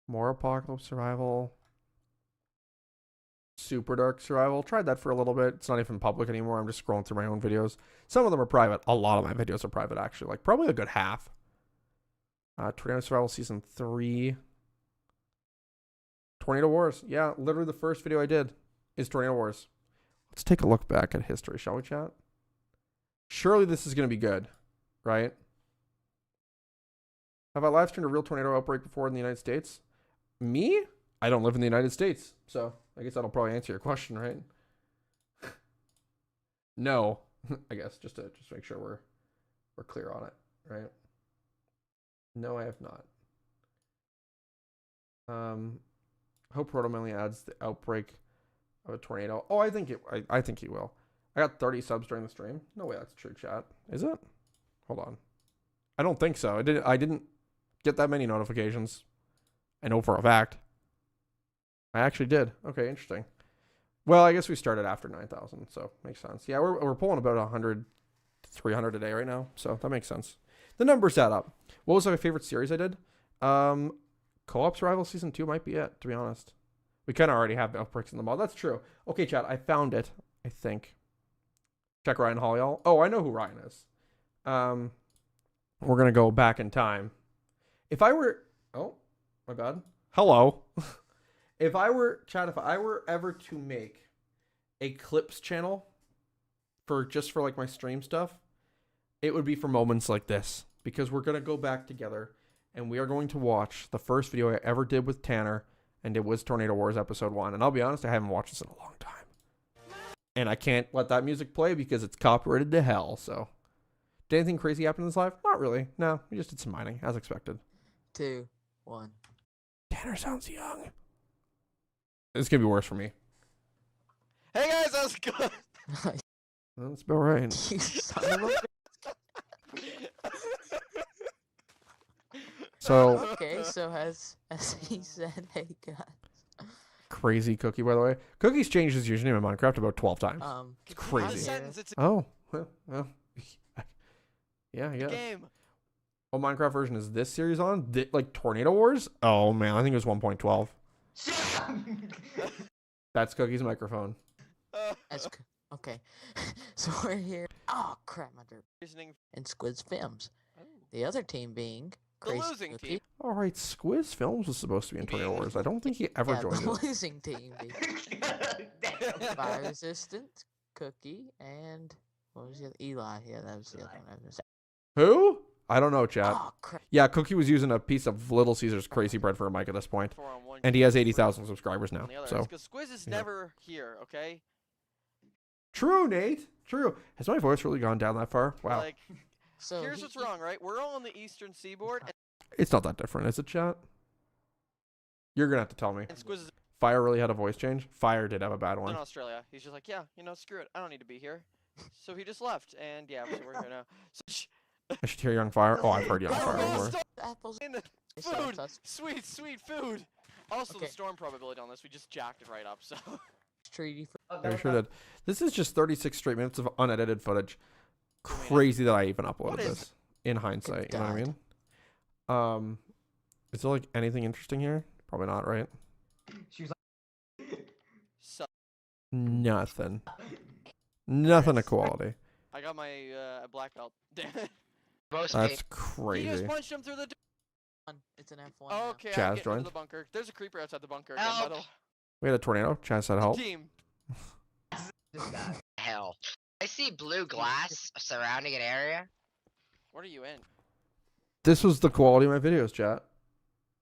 Speaker 1: More Apocalypse Survival. Super Dark Survival. Tried that for a little bit. It's not even public anymore. I'm just scrolling through my own videos. Some of them are private. A lot of my videos are private, actually. Like, probably a good half. Tornado Survival Season 3. Tornado Wars. Yeah, literally the first video I did is Tornado Wars. Let's take a look back at history, shall we, chat? Surely this is going to be good, right? Have I live streamed a real tornado outbreak before in the United States? Me? I don't live in the United States, so I guess that'll probably answer your question, right? No, I guess just to make sure we're clear on it, right? No, I have not. Hope Rotomilly adds the outbreak of a tornado. Oh, I think he will. I got 30 subs during the stream. No way that's true, chat. Is it? Hold on. I don't think so. I didn't get that many notifications. I know for a fact. I actually did. Okay, interesting. Well, I guess we started after 9,000, so makes sense. Yeah, we're pulling about 100, 300 a day right now, so that makes sense. The numbers add up. What was my favorite series I did? Co-op Survival Season 2 might be it, to be honest. We kind of already have outbreaks in the mod. That's true. Okay, chat, I found it, I think. Check Ryan Hollyall. Oh, I know who Ryan is. We're going to go back in time. If I were... Oh, my bad. Hello. If I were ever to make a clips channel for like my stream stuff, it would be for moments like this, because we're going to go back together and we are going to watch the first video I ever did with Tanner, and it was Tornado Wars episode 1. And I'll be honest, I haven't watched this in a long time. And I can't let that music play because it's copyrighted to hell, so. Did anything crazy happen in this live? Not really. No, we just did some mining, as expected.
Speaker 2: 2, 1.
Speaker 1: Tanner sounds young. It's going to be worse for me.
Speaker 3: Hey guys, how's it going?
Speaker 1: That's about right.
Speaker 2: You son of a...
Speaker 1: So
Speaker 2: Okay, so as he said, hey guys.
Speaker 1: crazy Cookie, by the way. Cookie's changed his username in Minecraft about 12 times. It's
Speaker 3: Complete the
Speaker 1: crazy.
Speaker 3: sentence, it's a
Speaker 1: Oh, well. Yeah, yeah.
Speaker 3: game.
Speaker 1: What Minecraft version is this series on? Like Tornado Wars? Oh man, I think it was 1.12. That's Cookie's microphone.
Speaker 2: Okay, so we're here. Oh crap, my dirt.
Speaker 3: Reasoning.
Speaker 2: And Squid's Films.
Speaker 3: Oh.
Speaker 2: The other team being
Speaker 3: The
Speaker 2: Crazy
Speaker 3: losing
Speaker 2: Cookie.
Speaker 3: team.
Speaker 1: All right, Squiz Films was supposed to be in Tornado Wars. I don't think he ever
Speaker 2: Yeah,
Speaker 1: joined
Speaker 2: the
Speaker 1: it.
Speaker 2: losing team being Fire Resistant, Cookie, and what was the other? Eli. Yeah, that was the other one I was gonna say.
Speaker 1: Who? I don't know, chat.
Speaker 2: Oh crap.
Speaker 1: Yeah, Cookie was using a piece of Little Caesar's Crazy Bread for a mic at this point.
Speaker 3: 4-on-1
Speaker 1: And he has
Speaker 3: game,
Speaker 1: 80,000 subscribers now.
Speaker 3: on the other.
Speaker 1: So
Speaker 3: Because Squiz is
Speaker 1: yeah.
Speaker 3: never here, okay?
Speaker 1: true, Nate. True. Has my voice really gone down that far? Wow.
Speaker 3: Like,
Speaker 2: So
Speaker 3: here's what's wrong, right? We're all on the eastern seaboard,
Speaker 1: It's not that different, is it, chat? You're gonna have to tell me.
Speaker 3: and Squiz is
Speaker 1: Fire really had a voice change? Fire did have a bad
Speaker 3: in
Speaker 1: one.
Speaker 3: Australia. He's just like, yeah, screw it. I don't need to be here. So he just left, and yeah, so we're here now. So,
Speaker 1: I should hear Young Fire. Oh, I've heard Young Fire
Speaker 3: Oh,
Speaker 1: before.
Speaker 3: stop.
Speaker 2: apples.
Speaker 3: In the
Speaker 2: They saw
Speaker 3: food,
Speaker 2: us.
Speaker 3: sweet food. Also,
Speaker 2: Okay.
Speaker 3: the storm probability on this, we just jacked it right up. So
Speaker 2: Treaty for
Speaker 1: I sure did. This is just 36 straight minutes of unedited footage. Crazy that I even uploaded
Speaker 3: What is-
Speaker 1: this. In hindsight, you know what I
Speaker 2: God.
Speaker 1: mean? Is there like anything interesting here? Probably not, right?
Speaker 3: so
Speaker 1: Nothing. Nothing of quality.
Speaker 3: I got my black belt. Damn it.
Speaker 4: Most
Speaker 1: That's
Speaker 3: He just
Speaker 1: crazy.
Speaker 3: punched him through the door.
Speaker 2: one. It's an F1.
Speaker 3: Oh,
Speaker 2: now.
Speaker 3: okay,
Speaker 1: Chaz
Speaker 3: I'm getting
Speaker 1: joined.
Speaker 3: into the bunker. There's a creeper outside the bunker again, by
Speaker 4: Help.
Speaker 3: the way.
Speaker 1: We had a tornado. Chance said help.
Speaker 3: Team.
Speaker 4: hell. I see blue glass surrounding an area.
Speaker 3: What are you in?
Speaker 1: This was the quality of my videos, chat.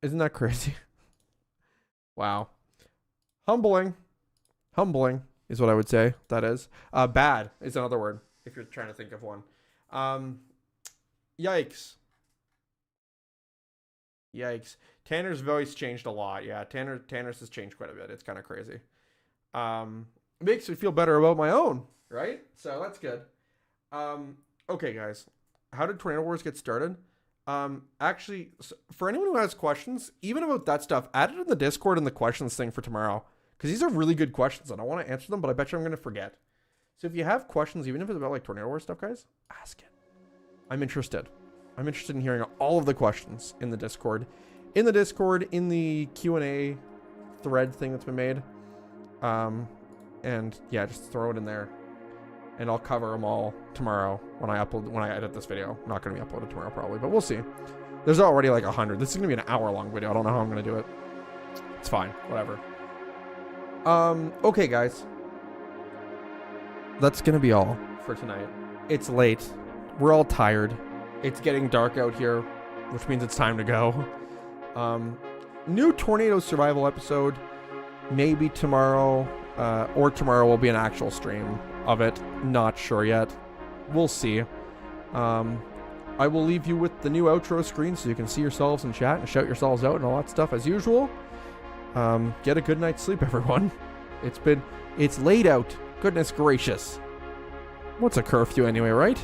Speaker 1: Isn't that crazy? Wow. Humbling. Humbling is what I would say. That is. Bad is another word, if you're trying to think of one. Yikes. Yikes. Tanner's voice changed a lot. Yeah, Tanner's has changed quite a bit. It's kind of crazy. Makes me feel better about my own, right? So that's good. Okay, guys. How did Tornado Wars get started? Actually, for anyone who has questions, even about that stuff, add it in the Discord in the questions thing for tomorrow. Because these are really good questions, and I want to answer them, but I bet you I'm going to forget. So if you have questions, even if it's about like Tornado War stuff, guys, ask it. I'm interested. I'm interested in hearing all of the questions in the Discord. In the Discord, in the Q&A thread thing that's been made. And yeah, just throw it in there. And I'll cover them all tomorrow when I edit this video. Not going to be uploaded tomorrow probably, but we'll see. There's already like 100. This is going to be an hour-long video. I don't know how I'm going to do it. It's fine. Whatever. Okay, guys. That's going to be all for tonight. It's late. We're all tired. It's getting dark out here, which means it's time to go. New tornado survival episode. Maybe tomorrow, or tomorrow will be an actual stream of it. Not sure yet. We'll see. I will leave you with the new outro screen so you can see yourselves in chat and shout yourselves out and all that stuff as usual. Get a good night's sleep, everyone. It's late out. Goodness gracious. What's a curfew anyway, right?